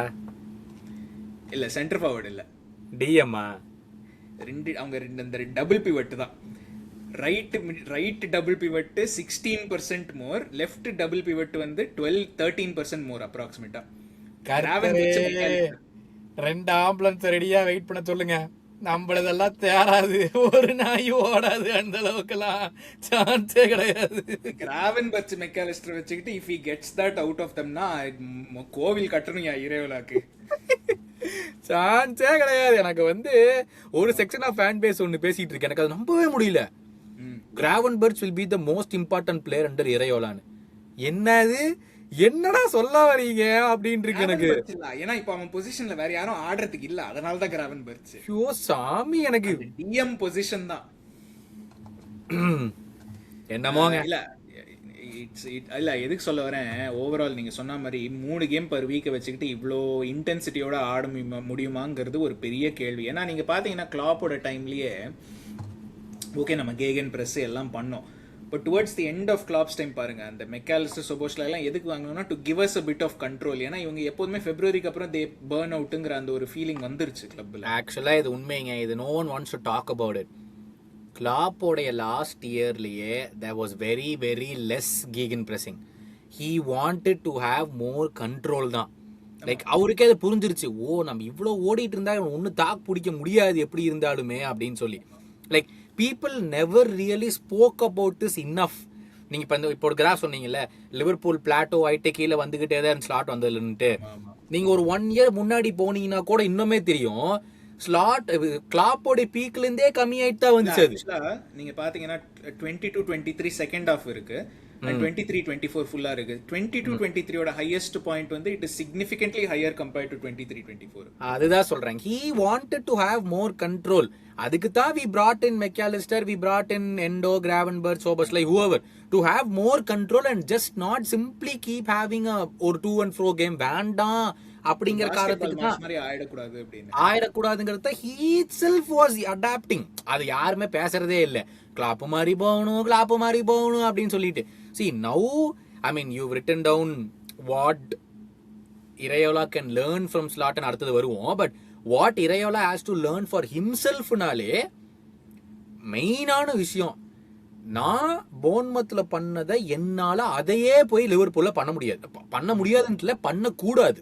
இல்ல சென்டர் ஃபார்வர்ட் இல்ல, டிஎம்மா. அவங்க இந்த டபுள் பிவட் தான். Right double pivot 16% more, left double pivot வந்து 13% மோர் அப்ராக்சிமேட்டா. ரெண்டு ஆம்புலன்ஸ் ரெடியா வெயிட் பண்ண சொல்லுங்க, நம்மளதெல்லாம் தேராது, ஒரு நாய் ஓடாது, அந்த அளவுக்குலாம் சான்ஸே கிடையாது. கிராவன்பர்ச் மெக்காலிஸ்டர் வச்சுக்கிட்டு if he gets that out of தம்னா கோவில் கட்டணும் இறைவலாக்கு. சான்ஸே கிடையாது. எனக்கு வந்து ஒரு செக்ஷன் ஆஃப் ஃபேன் பேஸ் ஒன்னு பேசிட்டு இருக்கு, எனக்கு அது நம்பவே முடியல. கிராவன்பர்ச் will be the most important player under இறையோலான்னு. என்னது, என்னடா சொல்ல வரீங்க அப்படின்னு இருக்கு எனக்கு. ஏன்னா இப்ப அவன் பொசிஷன்ல வேற யாரும் ஆடுறதுக்கு இல்ல, அதனால தான் கிராவன்பர்ச். ஐயோ சாமி, எனக்கு டிஎம் பொசிஷன் தான். என்னமோங்க. இல்ல எதுக்கு சொல்ல வரேன், ஓவரால் நீங்க சொன்ன மாதிரி 3 கேம் பர் வீக்கை வச்சுக்கிட்டு இவ்வளோ இன்டென்சிட்டியோட ஆட முடியுமாங்கிறது ஒரு பெரிய கேள்வி. ஏன்னா நீங்க பாத்தீங்கன்னா கிளாப்போட டைம்லயே ஓகே நம்ம கேகன் பிரஸ் எல்லாம் பண்ணோம், but towards the end of Klopp's time பாருங்க, அந்த மெக்காலிஸ்டர் சோபோஸ்லா எல்லாம் எதுக்கு வாங்கணும்னா to give us a bit of control. ஏன்னா இவங்க எப்போதுமே பிப்ரவரிக்கு அப்புறம் தே பர்ன் அவுட்ங்கிற அந்த ஒரு ஃபீலிங் வந்துருச்சு கிளப்ல. ஆக்சுவலா இது உண்மைங்க, இது no one wants to talk about it. கிளாப்போடைய லாஸ்ட் இயர்லயே there was very very less gegen pressing. He wanted to have more control தான். லைக் அவருக்கே அது புரிஞ்சிருச்சு, ஓ நம்ம இவ்வளோ ஓடிட்டு இருந்தா ஒன்னும் தாக்கு பிடிக்க முடியாது எப்படி இருந்தாலுமே அப்படின்னு சொல்லி. Like people never really spoke about this enough. நீங்க இப்போ ஒரு கிராஃப் சொன்னீங்கல்ல, லிவர்பூல் பிளாட்டோ ஆயிட்டு கீழே வந்துகிட்டே தான் ஸ்லாட் வந்ததுன்னுட்டு. நீங்க ஒரு 1 இயர் முன்னாடி போனீங்கன்னா கூட இன்னுமே தெரியும், ஸ்லாட் கிளாப்போட பீக்ல இருந்தே கம்மி ஆயிட்டு தான் வந்துச்சு. நீங்க பாத்தீங்கன்னா 22-23 செகண்ட் ஆஃப் இருக்கு, 23-24 ஃபுல்லா இருக்கு. 22-23 ஓட ஹையஸ்ட் பாயிண்ட் வந்து it is significantly higher compared to 23-24. அதுதான் சொல்றேன், he wanted to have more control. அதுக்கு தான் we brought in McAllister, we brought in Endo, Gravenberch, Szoboszlai, whoever, to have more control and just not simply keep having a or to and fro game. வேண்டாம் அப்படிங்கிற காரணத்துக்கு தான் ஆயிடக்கூடாதுங்கிறத he itself was adapting. அது யாருமே பேசுறதே இல்லை, clap மாதிரி போகணும் அப்படின்னு சொல்லிட்டு. see now I mean you've written down what Iraola can learn from Slot and அடுத்தது வருவோம், but what Iraola has to learn for himself நாலே மெயினான விஷயம், நான் போன்மத்ல பண்ணதை என்னால அதையே போய் லிவர்பூல்ல பண்ண முடியாது. பண்ண முடியாதுன்னு பண்ணக்கூடாது,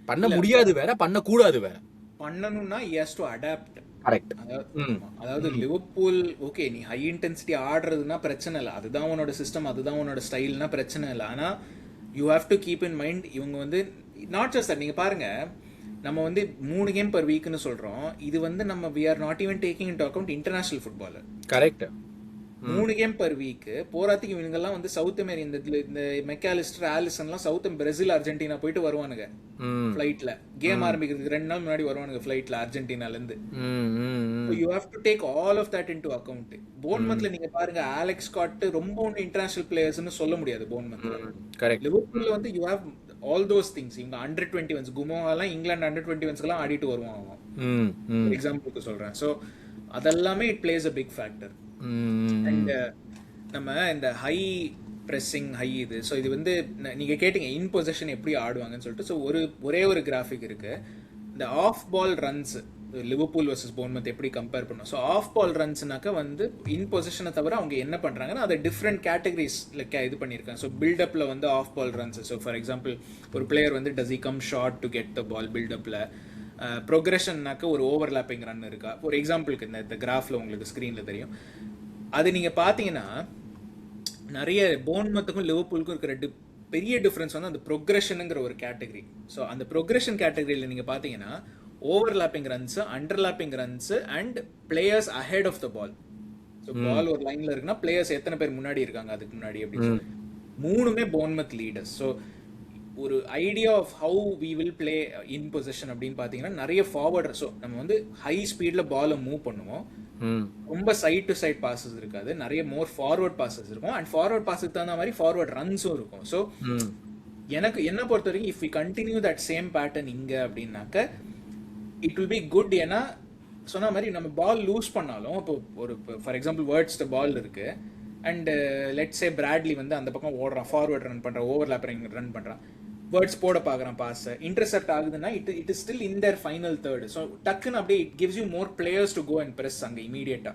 பண்ண முடியாது வேற, பண்ணக்கூடாது வேற. பண்ணணும்னா he has to adapt. Correct. அதாவது லிவர்பூல் ஓகே நீ ஹை இன்டென்சிட்டி ஆடுறதுனா பிரச்சனை இல்லை, அதுதான் உன்னோட சிஸ்டம், அதுதான் உன்னோட ஸ்டைல்னா பிரச்சனை இல்லை. ஆனா you have to keep in mind இவங்க வந்து நாட் ஜஸ்ட் தட். நீங்க பாருங்க, நம்ம வந்து 3 கேம் பர் வீக்னு சொல்றோம், இது வந்து நம்ம we are not even taking into account international football. Correct. 3 game per week போராத்துக்கு இவங்கெல்லாம் வந்து சவுத் அமெரிக்கா, இந்த மெக்காலிஸ்டர் ஆலிசன்லாம் சவுத் பிரேசில் அர்ஜென்டினா போயிட்டு வருவானுங்க ஃபிளைட்ல, கேம் ஆரம்பிக்கிறதுக்கு 2 நாள் முன்னாடி வருவானுங்க ஃபிளைட்ல அர்ஜென்டினால இருந்து. You have to take all of that into account. போன்மத்ல நீங்க பாருங்க, அலெக்ஸ் ஸ்காட் ரொம்ப ஒன்று இன்டர்நேஷனல் பிளேயர்ஸ்னு சொல்ல முடியாது போன்மத்ல. கரெக்ட். லிவர்பூல்ல வந்து you have all those things. இவங்க under-21s குமோவாலாம் இங்கிலாந்து under-21ஸ்லாம் ஆடிட்டு வருவாங்க எக்ஸாம்பிளுக்கு சொல்றேன். ஸோ அதெல்லாமே it plays a big factor. And நம்ம இந்த ஹை ப்ரெஸ்ஸிங் ஹை இது, ஸோ இது வந்து நீங்க கேட்டீங்க இன் பொசிஷன் எப்படி ஆடுவாங்கன்னு சொல்லிட்டு. ஸோ ஒரே ஒரு கிராஃபிக் இருக்கு, இந்த off ball runs Liverpool versus Bournemouth எப்படி கம்பேர் பண்ணும். ஸோ ஆஃப் பால் ரன்ஸ்னாக்க வந்து இன் பொசிஷனை தவிர அவங்க என்ன பண்ணுறாங்கன்னா அதை டிஃப்ரெண்ட் கேட்டகரிஸ் இது பண்ணியிருக்காங்க. ஸோ பில்டப்பில் வந்து off ball runs, so for example ஒரு பிளேயர் வந்து does he come short to get the ball பில்டப்பில். ப்ரோக்ரெஷன்னாக்க ஒரு ஓவர்லாப்பிங் ரன் இருக்கா. ஒரு எக்ஸாம்பிளுக்கு இந்த கிராஃபில் உங்களுக்கு ஸ்க்ரீனில் தெரியும். அது நீங்கள் பார்த்தீங்கன்னா நிறைய போன்மத்துக்கும் லிவர்பூலுக்கும் இருக்கிற பெரிய டிஃபரன்ஸ் வந்து அந்த ப்ரொக்ரெஷனுங்கிற ஒரு கேட்டகரி. ஸோ அந்த ப்ரொக்ரெஷன் கேட்டகரியில் நீங்கள் பார்த்தீங்கன்னா overlapping runs, underlapping runs and players ahead of the ball. So ball ஒரு லைன்ல இருக்குன்னா பிளேயர்ஸ் எத்தனை பேர் முன்னாடி இருக்காங்க அதுக்கு முன்னாடி அப்படின்னு சொல்லி மூணுமே போர்ன்மத் லீடர்ஸ். ஸோ ஒரு idea of how we will play in position அப்படின்னு பார்த்தீங்கன்னா நிறைய ஃபார்வர்ட். ஸோ நம்ம வந்து ஹை ஸ்பீடில் பாலை மூவ் பண்ணுவோம், ரொம்ப சைட் டு சைட் பாசஸ் இருக்காது, நிறைய மோர் ஃபார்வர்ட் பாசஸ் இருக்கும். அண்ட் ஃபார்வர்ட் பாஸுக்கு தகுந்த மாதிரி ஃபார்வர்ட் ரன்ஸும் இருக்கும். ஸோ எனக்கு என்ன பொறுத்த வரைக்கும் if we continue that same pattern இங்கே அப்படின்னாக்க இட் வில் பி குட். ஏன்னா சொன்ன மாதிரி நம்ம பால் லூஸ் பண்ணாலும் இப்போ ஒரு ஃபார் எக்ஸாம்பிள் வேர்ட்ஸ் பால் இருக்கு அண்ட் லெட்ஸ் சே பிராட்லி வந்து அந்த பக்கம் ஓடுறான், ஃபார்வர்ட் ரன் பண்ணுறான், ஓவர்லாப்பிங் ரன் பண்ணுறான், வேர்ட்ஸ் போட பார்க்குறான், பாஸ் இன்டர்செப்ட் ஆகுதுன்னா it is still in their final third. So டக்குன்னு அப்படியே it gives you more players to go and press அங்கே இமீடியட்டா.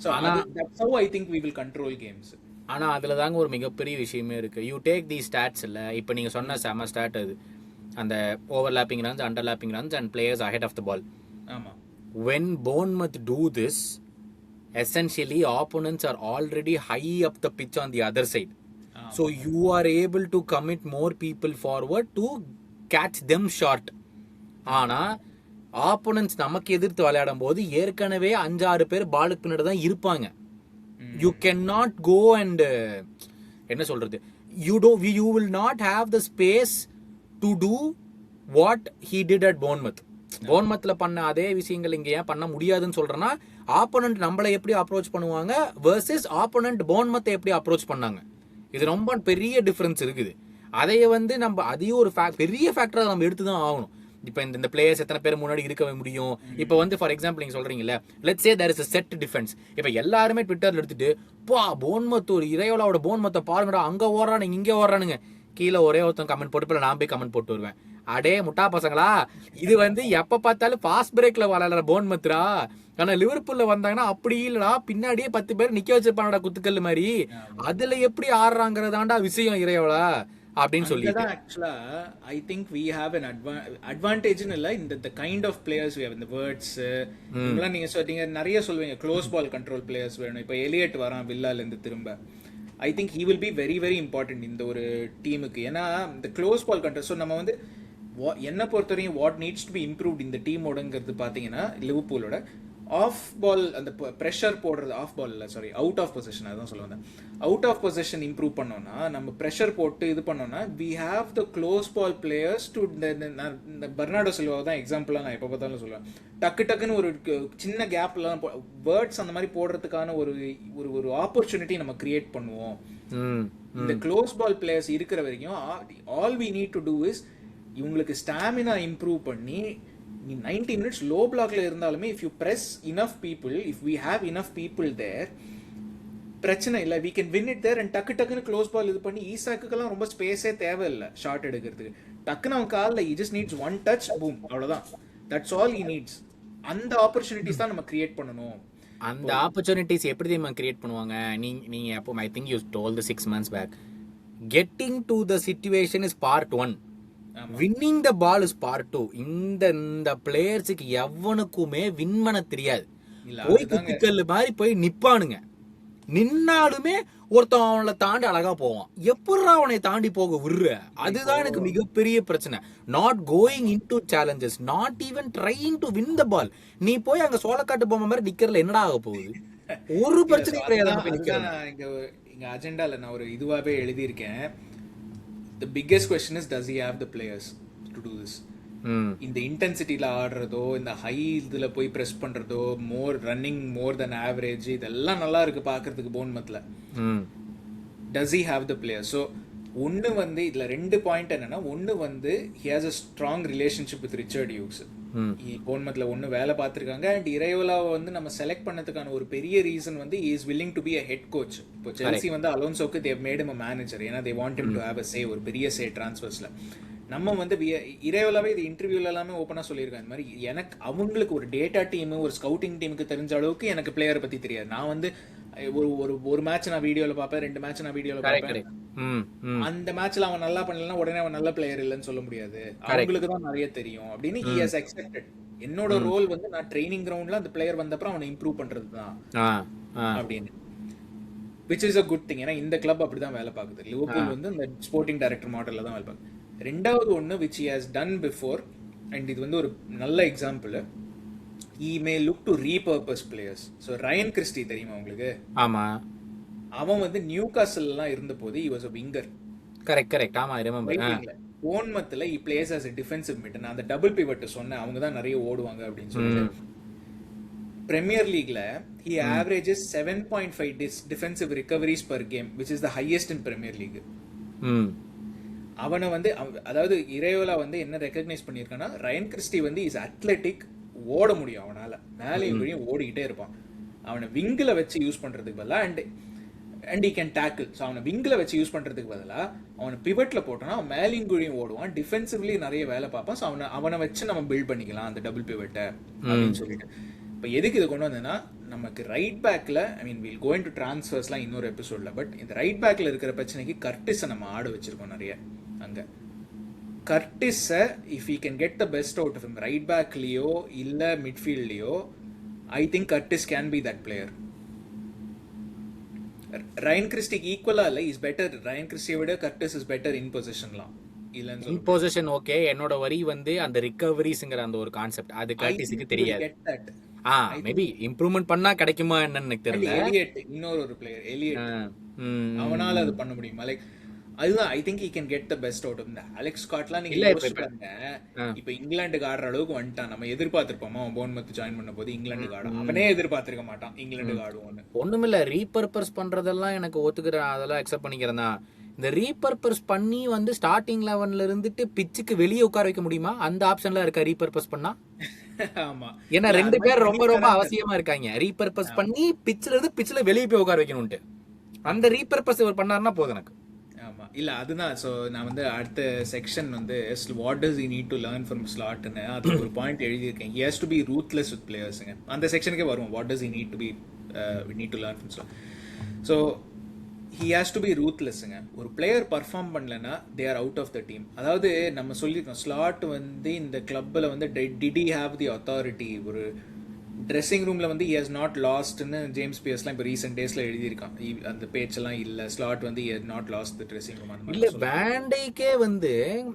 So that's how I think we will control games. ஆனால் அதில் தாங்க ஒரு மிகப்பெரிய விஷயமே இருக்குது. யூ டேக் தி ஸ்டாட்ஸ் இல்லை, இப்போ நீங்கள் சொன்ன செம ஸ்டாட் அது, அந்த overlapping runs, underlapping runs and players ahead of the ball. ஆமாம். When Bournemouth do this, essentially opponents are already high up the pitch on the other side. So you are able to commit more people forward to catch them short. ஆனா opponents நமக்கு எதிர்த்து விளையாடும் போது ஏற்கனவே 5-6 பேர் பாலுக்கு பின்னாடி தான் இருப்பாங்க. You cannot go and என்ன சொல்றது, you will not have the space to do what he did at Bournemouth. போர்ன்மத்ல பண்ண அதே விஷயங்கள் இங்க ஏன் பண்ண முடியாதுன்னு சொல்றேன்னா, ஆப்போனன்ட் நம்மளை எப்படி அப்ரோச் பண்ணுவாங்க வெர்சஸ் ஆப்போனன்ட் போர்ன்மத்தை எப்படி அப்ரோச் பண்ணாங்க, இது ரொம்ப பெரிய டிஃபரன்ஸ் இருக்குது. அதைய வந்து நம்ம அதையும் ஒரு பெரிய ஃபேக்டரா நம்ம எடுத்துதான் ஆகணும். இப்போ இந்த பிளேயர்ஸ் எத்தனை பேர் முன்னாடி இருக்க முடியும். இப்போ வந்து ஃபார் எக்ஸாம்பிள் நீங்க சொல்றீங்கல்ல, let's say there is a set defence. இப்போ எல்லாருமே ட்விட்டர்ல எடுத்துட்டு போர்ன்மத் ஒரு இரையோலாவோட போர்ன்மத்தை பாருங்கடா, அங்க ஓடுறானுங்க இங்க ஓடுறானுங்க, கீழே ஒரே ஒருத்தன் கமெண்ட் போட்டு நான் போய் கமெண்ட் போட்டு வருவேன், அடே முட்டா பசங்களா, இது வந்து எப்ப பார்த்தாலும் ஃபாஸ்ட் பிரேக்ல விளையாடுற போர்ன்மத்ரா. ஆனா லிவர்பூல்ல வந்தாங்கன்னா அப்படி இல்லடா, பின்னாடியே 10 பேர் நிக்க வச்சிருப்பானடா குத்துக்கல் மாதிரி, அதுல எப்படி ஆடுறாங்கிறதாண்டா விஷயம் இரையோலா அப்படின்னு சொல்லி. ஆக்சுவலா I think we have an advantage இல்ல இந்த kind of players we have, இந்த வேர்ட்ஸ் இதெல்லாம் நீங்க சொல்றீங்க, நிறைய சொல்லுவீங்க க்ளோஸ் பால் கண்ட்ரோல் பிளேயர்ஸ் வேணும். இப்போ எலியட் வரான் வில்லால இருந்து திரும்ப, ஐ think he will be very very important இந்த ஒரு டீமுக்கு. ஏன்னா இந்த க்ளோஸ் பால் கண்ட்ரோல். ஸோ நம்ம வந்து என்ன பொறுத்தவரைக்கும் what needs to be improved இந்த டீமோடங்கிறது பார்த்தீங்கன்னா லிவர்பூலோட ஆஃப் பால் அந்த ப்ரெஷர் போடுறது, ஆஃப் பால் இல்லை சாரி அவுட் ஆஃப் பொசிஷன், அதான் சொல்ல வந்தேன். அவுட் ஆஃப் பொசிஷன் இம்ப்ரூவ் பண்ணோம்னா, நம்ம ப்ரெஷர் போட்டு இது பண்ணோம்னா we have the close ball players to இந்த பெர்னார்டோ சில்வா தான் எக்ஸாம்பிளாக நான் எப்போ பார்த்தாலும் சொல்லுவேன். டக்குன்னு ஒரு சின்ன கேப்லாம் வேர்ட்ஸ் அந்த மாதிரி போடுறதுக்கான ஒரு ஒரு ஆப்பர்ச்சுனிட்டி நம்ம கிரியேட் பண்ணுவோம். இந்த க்ளோஸ் பால் பிளேயர்ஸ் இருக்கிற வரைக்கும் all we need to do is இவங்களுக்கு ஸ்டாமினா இம்ப்ரூவ் பண்ணி, நீ 90 minutes லோ பிளாக்ல இருந்தாலுமே if you press enough people, if we have enough people there, பிரச்சனை இல்லை, we can win it there. And டக்குன்னு க்ளோஸ் பால் இது பண்ணி ஈசாக்குக்கெல்லாம் ரொம்ப ஸ்பேஸே தேவையில்லை ஷார்ட் எடுக்கிறதுக்கு. டக்குன்னு அவன் காலில் he just needs one touch, boom, அவ்வளோதான். That's all he needs. அந்த ஆப்பர்ச்சுனிட்டிஸ் தான் நம்ம கிரியேட் பண்ணணும். அந்த ஆப்பர்ச்சுனிட்டிஸ் எப்படி நம்ம கிரியேட் பண்ணுவாங்க? நீங்க அப்போ I think you told 6 months back, getting to the situation is part 1, winning the ball is part 2. இந்த பிளேயர்ஸுக்கு எவனுக்குமே வின் பண்ண தெரியாது. போய் குத்துக்கல் மாதிரி போய் நிப்பானுங்க, நின்னாலுமே ஒருத்தன் அவனை தாண்டி அழகா போவான், எப்படி அவனை தாண்டி போக விடுற? அதுதான் எனக்கு மிகப்பெரிய பிரச்சனை. Not going in to challenges, not even trying to win the ball. நீ போய் அங்க சோளக்காட்டு பொம்மை மாதிரி நிக்கிறதுல என்னடா ஆக போகுது? ஒரு பிரச்சனை கிடையாது. இங்க அஜெண்டால நான் ஒரு இதுவாவே எழுதியிருக்கேன். The biggest question is, does he have the players to do this? இந்த இன்டென்சிட்டியில் ஆடுறதோ, இந்த ஹை இதில் போய் ப்ரெஸ் பண்ணுறதோ, ரன்னிங் மோர் தென் ஆவரேஜ், இதெல்லாம் நல்லா இருக்கு பார்க்கறதுக்கு போர்ன்மத்தில். Does he have the players? So ஒன்று வந்து இதில் 2 பாயிண்ட் என்னன்னா, ஒன்று வந்து he has a strong relationship with Richard Hughes. போர்ன்மத்தில் ஒன்று வேலை பார்த்துருக்காங்க. அண்ட் இரையோலாவை வந்து நம்ம செலக்ட் பண்ணதுக்கான ஒரு பெரிய ரீசன் வந்து he is willing to be a head coach. இப்போ செல்சி வந்து அலோன்சோக்கு they have made him a manager. ஏன்னா they want him to have a say, ஒரு பெரிய say டிரான்ஸ்ஃபர்ஸ்ல. நம்ம வந்து இரையோலாவே இது இன்டர்வியூல எல்லாமே ஓப்பனாக சொல்லியிருக்காங்க. இந்த மாதிரி எனக்கு அவங்களுக்கு ஒரு டேட்டா டீம், ஒரு ஸ்கவுட்டிங் டீமுக்கு தெரிஞ்ச அளவுக்கு எனக்கு பிளேயரை பற்றி தெரியாது. நான் வந்து ஒரு மேட்ச் நான் வீடியோல பார்ப்பேன், 2 மேட்ச் நான் வீடியோல பார்ப்பேன். அந்த மேட்ச்ல அவன் நல்லா பண்ணலன்னா உடனே அவன் நல்ல பிளேயர் இல்லைன்னு சொல்ல முடியாது. அவங்களுக்கு தான் நிறைய தெரியும் அப்படின்னு he has accepted. என்னோட ரோல் வந்து நான் ட்ரைனிங் கிரவுண்ட்ல அந்த பிளேயர் வந்தப்பறம் அவனை இம்ப்ரூவ் பண்றது தான் அப்படின்னு. Which is a good thing. ஏன்னா இந்த கிளப் அப்படிதான் வேலை பார்க்குது. லிவர்பூல் வந்து இந்த ஸ்போர்ட்டிங் டைரக்டர் மாடல்ல தான் வேலை பார்க்குது. ரெண்டாவது ஒன்று which he has done before, and இது வந்து ஒரு நல்ல example. he may look to repurpose players. so Ryan Christie தெரியுமா உங்களுக்கு? ஆமா, அவன் வந்து நியூகாசல்லாம் இருந்த போது he was a winger. Correct. ஆமா, ஐ ரிமெம்பர். போன்மத்ல he plays as a defensive mid. நான் அந்த டபுள் பிவட் சொன்னேன், அவங்க தான் நிறைய ஓடுவாங்க அப்படின்னு சொல்லிட்டு. பிரீமியர் லீக்ல he averages 7.5 defensive recoveries per game, which is the highest in Premier League. அவனை வந்து அதாவது இரையோலா வந்து என்ன ரெகக்னைஸ் பண்ணியிருக்கான்னா, ரயன் கிறிஸ்டி வந்து இஸ் அத்லெட்டிக், ஓட முடியும் அவனால, மேலேயும் ஓடிக்கிட்டே இருப்பான். அவனை விங்கில் வச்சு யூஸ் பண்றதுக்கு பதிலாக and he can tackle. So அவனை விங்கில் வச்சு யூஸ் பண்றதுக்கு பதிலாக அவனை பிவட்ல போட்டோன்னா அவன் மேலேயும் குழியும் ஓடுவான், டிஃபென்சிவ்லி நிறைய வேலை பார்ப்பான். ஸோ அவனை வச்சு நம்ம பில்ட் பண்ணிக்கலாம் அந்த டபுள் பிவட்டை அப்படின்னு சொல்லிட்டு. இப்போ எதுக்கு இது கொண்டு வந்தேன்னா, நமக்கு ரைட் பேக்ல ஐ மீன் வில் கோயிங் டு டிரான்ஸ்ஃபர்ஸ்லாம் இன்னொரு எபிசோட்ல, பட் இந்த ரைட் பேக்ல இருக்கிற பிரச்சனைக்கு கர்டிஸை நம்ம ஆட வச்சிருக்கோம் நிறைய. அங்க கர்டிஸை if you can get the best out of him right பேக்லயோ இல்ல மிட்ஃபீல்ட்லயோ, I think Curtis can be that player. Ryan கிறிஸ்டிக்கு ஈக்குவலா இல்ல, இஸ் பெட்டர். ரயன் கிறிஸ்டியை விட கர்டிஸ் இஸ் பெட்டர் இன் பொசிஷன்லாம். இல்லன்னு இன் பொசிஷன் ஓகே, என்னோட வரி வந்து அந்த ரிகவரிஸ்ங்கற அந்த ஒரு கான்செப்ட் அது கர்டிஸ்க்கு தெரியாது. மேபி இம்ப்ரூவ்மென்ட் பண்ணா கிடைக்குமா என்னன்னு எனக்கு தெரியல. எலியட் இன்னொரு ஒரு பிளேயர், எலியட், அவனால அது பண்ண முடியுமா? லைக் அதுதான் I think he can get the best out of him. Alex ஸ்காட்லாம் நீங்க யோசிச்சு பாருங்க, இப்போ இங்கிலாந்துக்கு ஆடுற அளவுக்கு வந்துட்டான். நம்ம எதிர்பார்த்திருப்போமா போர்ன்மவுத் ஜாயின் பண்ண போது இங்கிலாந்துக்கு ஆடும்? அவனே எதிர்பார்த்திருக்க மாட்டான் இங்கிலாந்துக்கு ஆடுவோன்னு. ஒண்ணுமில்ல, ரீபர்பஸ் பண்றதெல்லாம் எனக்கு ஒத்துக்கிறேன், அதெல்லாம் அக்செப்ட் பண்ணிக்கிறேன் தான். இந்த ரீபர்பஸ் பண்ணி வந்து ஸ்டார்டிங் 11ல இருந்துட்டு பிச்சுக்கு வெளியே உட்கார வைக்க முடியுமா? அந்த ஆப்ஷன்ல இருக்கா ரீபர்பஸ் பண்ணா? ஆமா, ஏன்னா 2 பேர் ரொம்ப அவசியமா இருக்காங்க. ரீபர்பஸ் பண்ணி பிச்சில இருந்து பிச்சில வெளியே போய் உட்கார வைக்கணும்ட்டு அந்த ரீபர்பஸ் இவர் பண்ணாருன்னா போதும் எனக்கு. ஆமா, இல்ல அதுதான். ஸோ நான் வந்து அடுத்த செக்ஷன் வந்து what does he need to learn from Slotன்னு அது ஒரு பாயிண்ட் எழுதியிருக்கேன். he has to be ruthless with players-ங்க. அந்த செக்ஷனுக்கே வருவோம். what does he need to be need to learn from Slot. so he has to be ruthless-ங்க. ஒரு player perform பண்ணலன்னா they are out of the team. அதாவது நம்ம சொல்லியிருக்கோம், slot வந்து இந்த கிளப்ல வந்து did he have the authority, ஒரு ட்ரெஸ்ஸிங் ரூம்ல வந்து he has not lostன்னு ஜேம்ஸ் பியர்ஸ்லாம் இப்போ ரீசெண்ட் டேஸ்ல எழுதியிருக்கான். அந்த பேச்செல்லாம் இல்ல, ஸ்லாட் வந்து he had not lost the dressing room. இல்ல, வேண்டைக்கே வந்து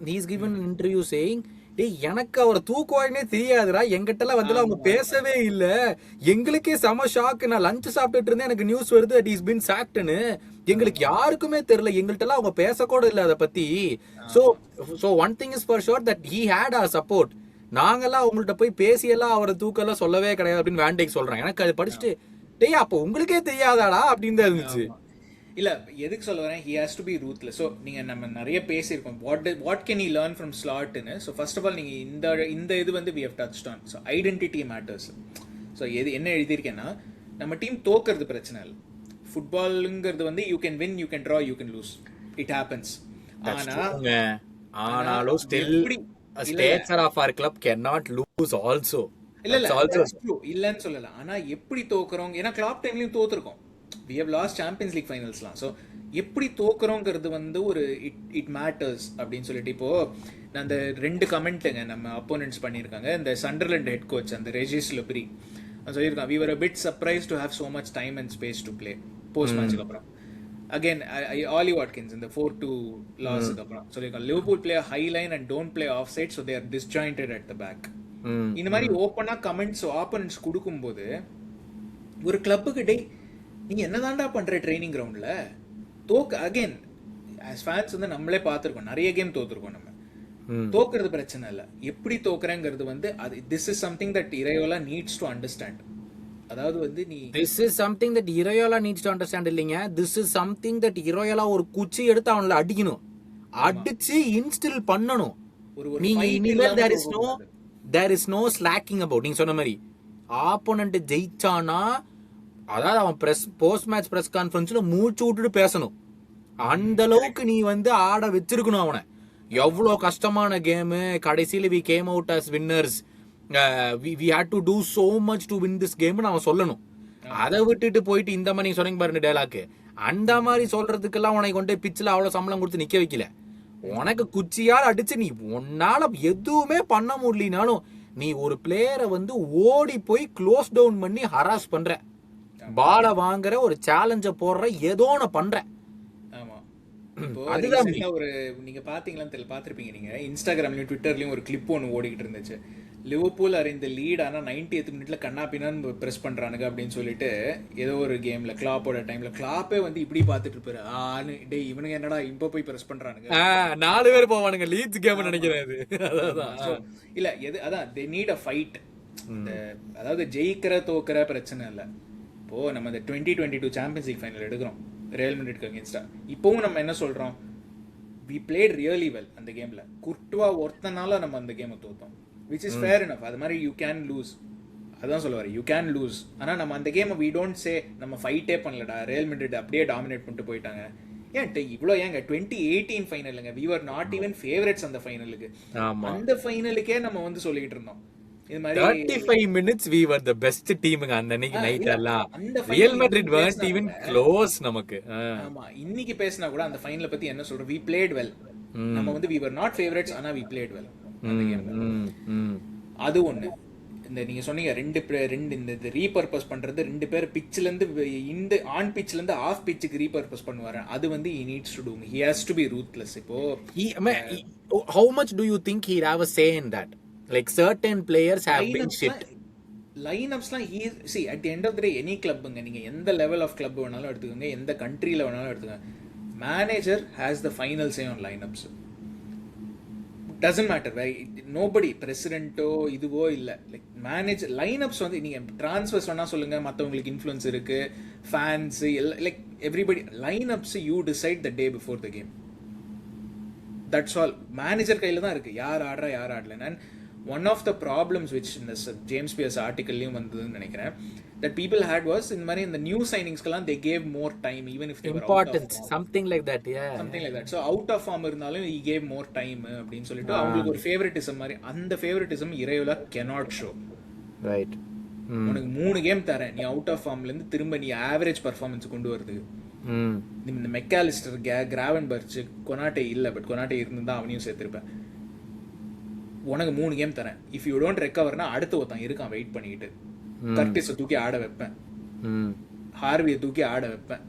he is given an interview saying, டேய் எனக்கு அவரை தூக்குவாங்கன்னே தெரியாதுடா, எங்கிட்டலாம் வந்து அவங்க பேசவே இல்ல, எங்களுக்கே செம ஷாக், நான் லஞ்ச் சாப்பிட்டுட்டு இருந்தேன் எனக்கு நியூஸ் வருது that he's been sacked-ன்னு, எங்களுக்கு யாருக்குமே தெரியல, எங்கள்கிட்டலாம் அவங்க பேசக்கூட இல்லை அதை பத்தி. so one thing is for sure that he had our support. நாங்கெல்லாம் அவங்கள்ட்ட போய் பேசியெல்லாம் அவரை தூக்கெல்லாம் சொல்லவே கிடையாது அப்படின்னு வேண்டைக்கு சொல்றாங்க. எனக்கு அது படிச்சுட்டு டேய் அப்போ உங்களுக்கே தெரியாதாடா அப்படின்னு தான் இருந்துச்சு. இல்ல எதுக்கு சொல்ல வரேன், he has to be ruthless. So நீங்க நம்ம நிறைய பேசியிருக்கோம் what can he learn from Slotன்னு. ஸோ ஃபர்ஸ்ட் ஆஃப் ஆல் நீங்க இந்த இது வந்து we have touched on. So identity matters. So என்ன எழுதியிருக்கேன்னா, நம்ம டீம் தோக்கிறது பிரச்சனை இல்லை, ஃபுட்பாலுங்கிறது வந்து you can win, you can draw, you can lose, it happens. ஆனாலும் still a stature of our club cannot lose also. இல்லன்னு சொல்லல, ஆனா எப்படி தோக்குறோம், ஏன்னா கிளப் டைம்லயும் தோத்துறோம், we have lost Champions League finalsலாம். சோ எப்படி தோக்குறோங்கிறது வந்து ஒரு it matters அப்படின்னு சொல்லிட்டு. இப்போ நான் அந்த 2 கமெண்ட்ங்க நம்ம அப்போனன்ட்ஸ் பண்ணியிருக்காங்க. இந்த சண்டர்லாண்ட் ஹெட் கோச் அந்த ரெஜிஸ் லெப்ரி சொல்லியிருக்கான், we were a bit surprised to have so much time and space to play post மேட்ச்க்கு அப்புறம். Again, Ollie Watkins in the 4-2 loss அப்புறம் சொல்லியிருக்காங்க, Liverpool play a high line and don't play offside, so they are disjointed at the back. இந்த மாதிரி ஓப்பனா comments opponents கொடுக்கும்போது ஒரு கிளப்புக்கு டே நீங்க என்னதான்டா பண்ற ட்ரைனிங் கிரவுண்ட்ல அகைன் ஆஸ் ஃபேன்ஸ் வந்து நம்மளே பார்த்துருக்கோம், நிறைய கேம் தோத்துருக்கோம். நம்ம தோக்குறது பிரச்சனை இல்லை, எப்படி தோக்குறேங்கிறது வந்து அது this is something that Iraola needs to understand. அதாவது வந்து this is something that Iraola needs to understand இல்லைங்க, this is something that Iraola ஒரு குச்சி எடுத்து அவங்கள அடிக்கணும், அடிச்சு இன்ஸ்டில் பண்ணணும். நீங்க இனிமேல் there is no slacking about. நீங்க சொன்ன மாதிரி ஆப்போனன்ட் ஜெயிச்சானா அதாவது அவன் போஸ்ட் மேட்ச் பிரஸ் கான்ஃபரன்ஸ்ல மூச்சு விட்டுட்டு பேசணும், அந்த அளவுக்கு நீ வந்து ஆட வச்சிருக்கணும் அவனை. எவ்வளவு கஷ்டமான கேமு, கடைசியில we came out as winners, we had to do so much to win this game அவன் சொல்லணும். அதை விட்டுட்டு போயிட்டு இந்த மாதிரி சொன்னீங்க பாருங்க டேலாக்கு, அந்த மாதிரி சொல்றதுக்கெல்லாம் உனக்கு கொண்டு பிச்சில் அவ்வளவு சம்பளம் கொடுத்து நிக்க வைக்கல. உனக்கு குச்சியால் அடிச்சு நீ உன்னால எதுவுமே பண்ண முடியலனாலும் நீ ஒரு பிளேயரை வந்து ஓடி போய் க்ளோஸ் டவுன் பண்ணி ஹராஸ் பண்ற, பால வாங்குற ஒரு சேலஞ்ச போடுற ஏதோ ஒன்னு பண்றேன். ஆமா. இப்போ அதுதான் ரீசெண்டா ஒரு நீங்க பாத்தீங்களான்னு தெரியல, பாத்திருப்பீங்க நீங்க இன்ஸ்டாகிராம்லயும் ட்விட்டர்லயும் ஒரு கிளிப் ஒன்று ஓடிக்கிட்டு இருந்துச்சு. லிவர்பூல் ஆர் இந்த லீட் ஆனா 90th மினிட்ல கண்ணாப்பின்னு பிரஸ் பண்றானுங்க அப்படின்னு சொல்லிட்டு ஏதோ ஒரு கேம்ல கிளாப்போட டைம்ல கிளாப்பே வந்து இப்படி பாத்துட்டு இருப்பாரு. டேய் இவனுங்க என்னடா இப்ப போய் பிரஸ் பண்றானுங்க. 4 பேர் போவானுங்க லீட்ஸ் கேம் நினைக்கிறேன். இல்ல எது அதான் தே நீட் அ ஃபைட். அதாவது ஜெயிக்கிற தோக்கிற பிரச்சனை இல்ல. இப்போ நம்ம இந்த 2022 சாம்பியன்ஸ் லீக் ஃபைனல் எடுக்கிறோம் ரியல் மேட்ரிட்க்கு அகைன்ஸ்டா. இப்போவும் நம்ம என்ன சொல்றோம், we played really well அந்த கேம்ல. குர்டுவா ஒருத்தனால நம்ம அந்த கேமை தோத்தோம், which is fair enough. அது மாதிரி you can lose, அதான் சொல்ல வரேன், you can lose. ஆனா நம்ம அந்த கேமை we don't say நம்ம ஃபைட்டே பண்ணலடா, ரியல் மேட்ரிட் அப்படியே டாமினேட் பண்ணிட்டு போயிட்டாங்க. ஏன் இவ்வளோ ஏங்க 2018 ஃபைனலுங்க, we were not even favorites அந்த ஃபைனலுக்கு. அந்த ஃபைனலுக்கே நம்ம வந்து சொல்லிட்டு இருந்தோம் இது மாதிரி 35 minutes we were the best team அந்த அன்னைக்கு நைட் எல்லாம். Real Madrid weren't even close நமக்கு. ஆமா, இன்னைக்கு பேசினா கூட அந்த ஃபைனலை பத்தி என்ன சொல்றோம், we played well. நம்ம வந்து we were not favorites ஆனா we played well அந்த கேம்ல. அது ஒண்ணு. இந்த நீங்க சொன்னீங்க ரெண்டு இந்த ரீபர்பஸ் பண்றது, ரெண்டு பேர் பிட்ச்ல இருந்து இந்த ஆன் பிட்ச்ல இருந்து ஆஃப் பிட்சுக்கு ரீபர்பஸ் பண்ணுவாரு. அது வந்து he needs to do, he has to be ruthless. இப்போ how much do you think he have a say in that? Like certain players have been shit. Lineups-லாம் he see at the end of the day any club-ங்க, நீங்க எந்த level of club வேணாலும் எடுத்துக்கோங்க, எந்த countryல வேணாலும் எடுத்துக்கோங்க, manager has the final say on lineups. Doesn't matter where, nobody president-ஓ இதுவோ இல்ல, like manager lineups வந்து நீங்க transfers வேணா சொல்லுங்க, மத்தவங்களுக்கு influence இருக்கு, fans like everybody, lineups you decide the day before the game. That's all. manager கையில தான் இருக்கு யார் ஆடுறா யார் ஆடல. and one of the problems which in this James Pierce article-லயும் வந்ததுன்னு நினைக்கிறேன், that people had was in மாதிரி இந்த new signings-க்கெல்லாம் they gave more time even if they were importance out of form. something like that, yeah, something like that. so out of form இருந்தாலும் he gave more time அப்படின்னு சொல்லிட்டு அவங்களுக்கு ஒரு favoritism மாதிரி. அந்த favoritism Iraola cannot show. right. உனக்கு 3 game தரேன், நீ அவுட் ஆஃப் ஃபார்ம்ல இருந்து திரும்ப நீ ஆவரேஜ் பர்ஃபார்மன்ஸ் கொண்டு வருது. இந்த மெக்காலிஸ்டர் கிராவன்பர்ச் கொனாட்டே இல்ல, பட் கொனாட்டே இருந்தா அவனையும் சேர்த்திருப்பேன். உனக்கு 3 கேம் தரேன், இஃப் யூ டோன்ட் ரெக்கவர்னா அடுத்து ஒருத்தன் இருக்கான் வெயிட் பண்ணிக்கிட்டு, கர்டிஸை தூக்கி ஆட வைப்பேன், ஹார்வியை தூக்கி ஆட வைப்பேன்.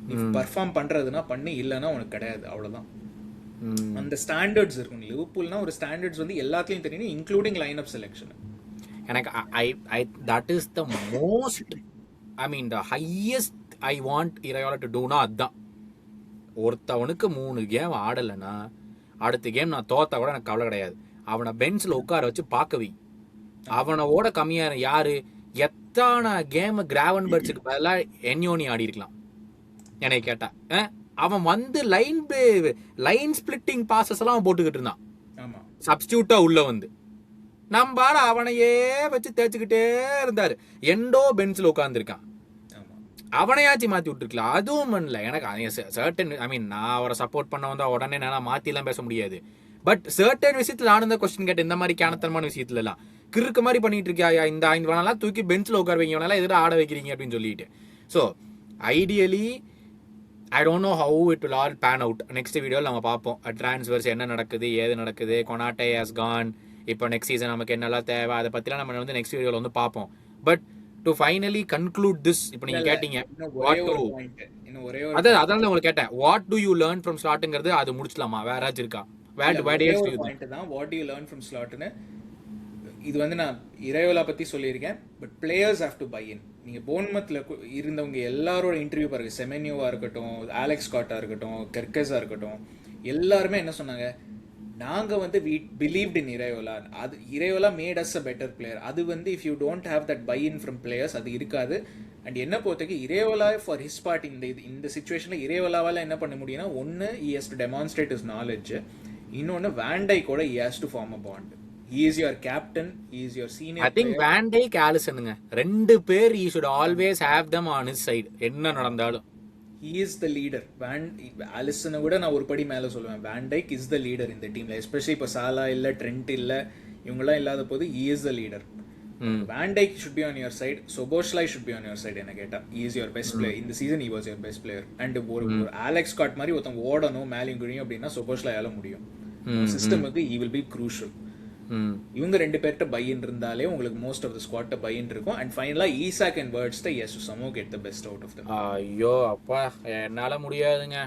நீ பர்ஃபார்ம் பண்றதுன்னா பண்ணி, இல்லைன்னா உனக்கு கிடையாது, அவ்வளவுதான். அந்த ஸ்டாண்டர்ட்ஸ் இருக்கும். லிவர்பூல்னா ஒரு ஸ்டாண்டர்ட்ஸ் வந்து எல்லாத்துலயும் தெரியும், இன்க்ளூடிங் லைன் அப் செலெக்ஷன். எனக்கு that is the most, I mean the highest I want Iraola to do னா அதான். ஒருத்தவனுக்கு 3 கேம் ஆடலைன்னா அடுத்த கேம் நான் தோத்தா கூட எனக்கு கவலை கிடையாது, அவனை பெஞ்ச்ல உட்கார வச்சு பார்க்கவி. அவனோட கம்மியான யாரு, எத்தனை கேம் கிராவன்பர்ச்சுக்கு பதிலாக என்யோனி ஆடி இருக்கலாம் என்னை கேட்டா. அவன் வந்து லைன் ஸ்பிளிட்டிங் பாசஸ் எல்லாம் போட்டுக்கிட்டு இருந்தான் சப்ஸ்டியூட்டா உள்ள வந்து. நம்ம அவனையே வச்சு தேய்ச்சிக்கிட்டே இருந்தாரு. எண்டோ பெஞ்சில் உட்காந்துருக்கான், அவனையாச்சும் மாற்றி விட்டுருக்கலாம். அதுவும் பண்ணல. எனக்கு சர்டன், ஐ மீன் நான் அவரை சப்போர்ட் பண்ண வந்தா உடனே என்னால் மாற்றிலாம் பேச முடியாது. பட் சர்டன் விஷயத்தில் நானும் தான் கொஸ்டின் கேட்டேன், இந்த மாதிரி கேனத்தனமான விஷயத்துலலாம் கிறுக்கு மாதிரி பண்ணிட்டு இருக்கியா, இந்த இவனெல்லாம் தூக்கி பெஞ்சில் உட்கார வைங்க, இவனெல்லாம் எதிராக ஆட வைக்கிறீங்க அப்படின்னு சொல்லிட்டு. So ideally I don't know how it will all pan out. Next வீடியோவில் நம்ம பார்ப்போம் ட்ரான்ஸ்ஃபர்ஸ் என்ன நடக்குது, ஏது நடக்குது, கொனாட்டே ஹஸ் கான், இப்போ நெக்ஸ்ட் சீசன் நமக்கு என்னெல்லாம் தேவை, அதை பற்றிலாம் நம்ம வந்து நெக்ஸ்ட் வீடியோவில் வந்து பார்ப்போம். But to finally conclude this, இப்போ நீங்க கேட்டீங்க அதான் உங்களுக்கு கேட்டேன், what do you learn from Slotங்கிறது, அது முடிச்சலாமா, வேற ஏதாச்சும் இருக்கா? what do you learn from Slot னு இது வந்து நான் Iraola பத்தி சொல்லியிருக்கேன். But players have to buy in. நீங்க போன்மத்ல இருந்தவங்க எல்லாரோட இன்டர்வியூ பாருங்க, செமென்யோவா இருக்கட்டும், ஆலெக்ஸ் ஸ்காட்டா இருக்கட்டும், கெர்கஸா இருக்கட்டும், எல்லாருமே என்ன சொன்னாங்க, நாங்க வந்து we believed in Iraola. அது Iraola made us a better player. அது வந்து if you don't have that buy in from players அது இருக்காது. அண்ட் என்ன பொறுத்தவரைக்கும் Iraola for his part இந்த சிச்சுவேஷன்ல Iraolaவால என்ன பண்ண முடியும்னா, ஒன்னு he has to demonstrate his knowledge, இன்னொன்னு Van Dijk கூட he has to form a bond. He is your captain, he is your senior I think player. Van Dijk Alisson-ங்க ரெண்டு பேர் he should always have them on his side என்ன நடந்தாலும். He is the leader. Alisson விட நான் ஒரு படி மேல சொல்லுவேன், Van Dijk is the leader in the team. Especially இப்போ சாலா இல்ல, ட்ரெண்ட் இல்ல, இவங்கெல்லாம் இல்லாத போது he is the leader. Van Dijk should be on your side, Szoboszlai should be on your side. என்ன கேட்டா he is your best player in the season, he was your best player. And ஒரு Alex Scott மாதிரி ஒருத்தன் ஓடணும் மேலையும் குழியும் அப்படின்னா Szoboszlai ஆல முடியும். சிஸ்டமுக்கு he will be crucial. இவங்க 2 பேர்கிட்ட பையன் இருந்தாலே உங்களுக்கு மோஸ்ட் ஆஃப் த ஸ்குவாட் பையன் இருக்கும். அண்ட் ஃபைனலா ஈசாக் அண்ட் வேர்ட்ஸ் த எஸ் சமோ get the best out of them. ஐயோ அப்பா என்னால முடியாதுங்க.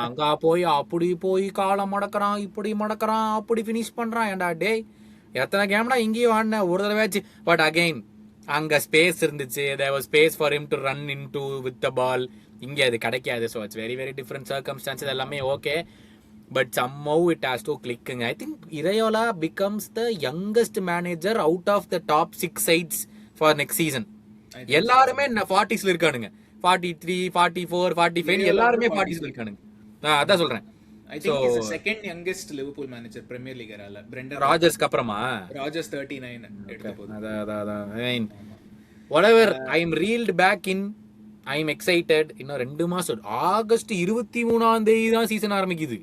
அங்க போய் காலம் மடக்கிறான், இப்படி மடக்கிறான், அப்படி பினிஷ் பண்றான். ஏன்டா டேய் எத்தனை கேம்டா இங்கேயும் ஆடின ஒரு தடவையாச்சு. பட் அகைன் அங்க ஸ்பேஸ் இருந்துச்சு, there was space for him to run into with the ball. இங்க அது கிடைக்காது. So it's very very different circumstances. எல்லாமே okay, but somehow it has to click. I think Iraola becomes the youngest manager out of the top 6 sides for next season. எல்லாருமே 40s இருக்கானுங்க, 43, 44, 45 எல்லாருமே 40s இருக்கானுங்க. அதான் சொல்றேன். I think he's the second youngest Liverpool manager Premier League era. Brendan Rodgers அப்புறமா Rodgers 39 எடுத்த போது. அதான் I mean whatever, I am reeled back in. I am excited. இன்னும் 2 மாசம் ஆகஸ்ட் 23ஆம் தேதி தான் சீசன் ஆரம்பிக்குது.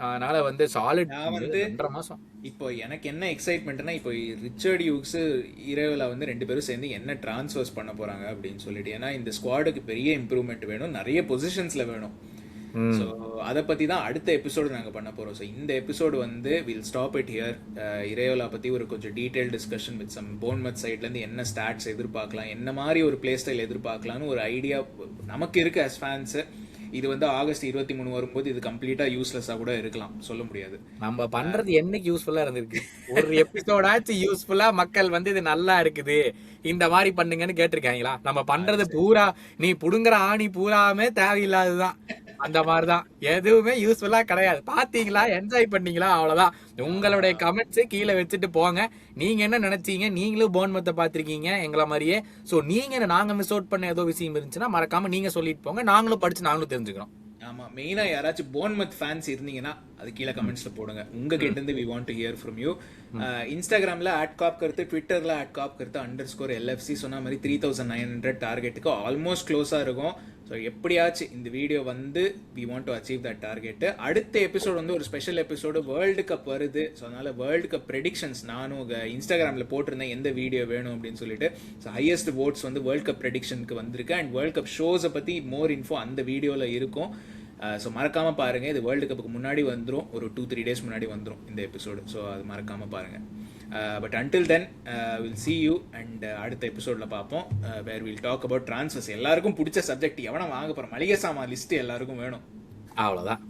அதனால வந்து சாலிட் 2.5 மாசம். இப்போ எனக்கு என்ன எக்ஸைட்மெண்ட்னா, இப்போ ரிச்சர்ட் ஹியூக்ஸ் இரேயோலா வந்து 2 பேரும் சேர்ந்து என்ன டிரான்ஸ்ஃபர்ஸ் பண்ண போறாங்க அப்படின்னு சொல்லிட்டு. ஏன்னா இந்த ஸ்குவாடுக்கு பெரிய இம்ப்ரூவ்மெண்ட் வேணும், நிறைய பொசிஷன்ஸ்ல வேணும். ஸோ அதை பற்றி தான் அடுத்த எபிசோடு நாங்கள் பண்ண போகிறோம். ஸோ இந்த எபிசோடு வந்து we'll stop it here. Iraola பற்றி ஒரு கொஞ்சம் detail discussion with some Bournemouth சைட்லேருந்து என்ன ஸ்டாட்ஸ் எதிர்பார்க்கலாம், என்ன மாதிரி ஒரு பிளே ஸ்டைல் எதிர்பார்க்கலான்னு ஒரு ஐடியா நமக்கு இருக்குது அஸ் ஃபேன்ஸு. இது வந்து ஆகஸ்ட் 23 வரும்போது இது கம்ப்ளீட்டா யூஸ்லெஸ்ஸா கூட இருக்கலாம், சொல்ல முடியாது. நம்ம பண்றது என்னைக்கு யூஸ்ஃபுல்லா இருந்திருக்கு? ஒரு எபிசோடாச்சும் யூஸ்ஃபுல்லா மக்கள் வந்து இது நல்லா இருக்குது இந்த மாதிரி பண்ணுங்கன்னு கேட்டிருக்காங்களா? நம்ம பண்றது பூரா நீ புடுங்குற ஆணி பூராமே தேவையில்லாததுதான். அந்த மாதிரிதான், எதுவுமே யூஸ்ஃபுல்லா கிடையாது. பாத்தீங்களா, என்ஜாய் பண்ணீங்களா, அவ்வளவுதான். உங்களுடைய கமெண்ட்ஸ் கீழே வச்சுட்டு போங்க. நீங்க என்ன நினைச்சீங்க? நீங்களும் போன்மத்தை பாத்திருக்கீங்க எங்களை மாதிரியே. சோ நீங்க நாங்க மிஸ் அவுட் பண்ண ஏதோ விஷயம் இருந்துச்சுன்னா மறக்காம நீங்க சொல்லிட்டு போங்க. நாங்களும் படிச்சு நாங்களும் தெரிஞ்சுக்கிறோம். ஆமா, மெயினா யாராச்சும் போன்மத் ஃபேன்ஸ் இருந்தீங்கன்னா அது கீழே கமெண்ட்ஸ்ல போடுங்க. உங்க கிட்ட இருந்து we want to hear from you. இன்ஸ்டாகிராம்ல @kopkaruthu, ட்விட்டர்ல @kopkaruthu_LFC. சொன்ன மாதிரி 3900 டார்கெட்டுக்கு ஆல்மோஸ்ட் க்ளோஸா இருக்கும். ஸோ எப்படியாச்சும் இந்த வீடியோ வந்து we want to achieve that target. அடுத்த எபிசோடு வந்து ஒரு ஸ்பெஷல் எபிசோடு, வேர்ல்டு கப் வருது. ஸோ அதனால வேர்ல்டு கப் ப்ரெடிக்ஷன்ஸ் நானும் இன்ஸ்டாகிராமில் போட்டிருந்தேன் எந்த வீடியோ வேணும் அப்படின்னு சொல்லிட்டு. ஸோ ஹையஸ்ட் வோட்ஸ் வந்து வேர்ல்டு கப் ப்ரெடிக்ஷனுக்கு வந்திருக்கு. அண்ட் வேர்ல்டு கப் ஷோஸை பற்றி மோர் இன்ஃபோ அந்த வீடியோவில் இருக்கும். ஸோ மறக்காமல் பாருங்கள். இது வேர்ல்டு கப்புக்கு முன்னாடி வந்துடும், ஒரு 2-3 டேஸ் முன்னாடி வந்துடும் இந்த எபிசோடு. ஸோ அது மறக்காமல் பாருங்கள். But until then we'll see you and அடுத்த எபிசோடில் பார்ப்போம். Where we'll talk about transfers. எல்லாருக்கும் பிடிச்ச சப்ஜெக்ட், எவனை வாங்க போகிறோம், மளிகை சாமான் லிஸ்ட்டு எல்லாருக்கும் வேணும். அவ்வளோதான்.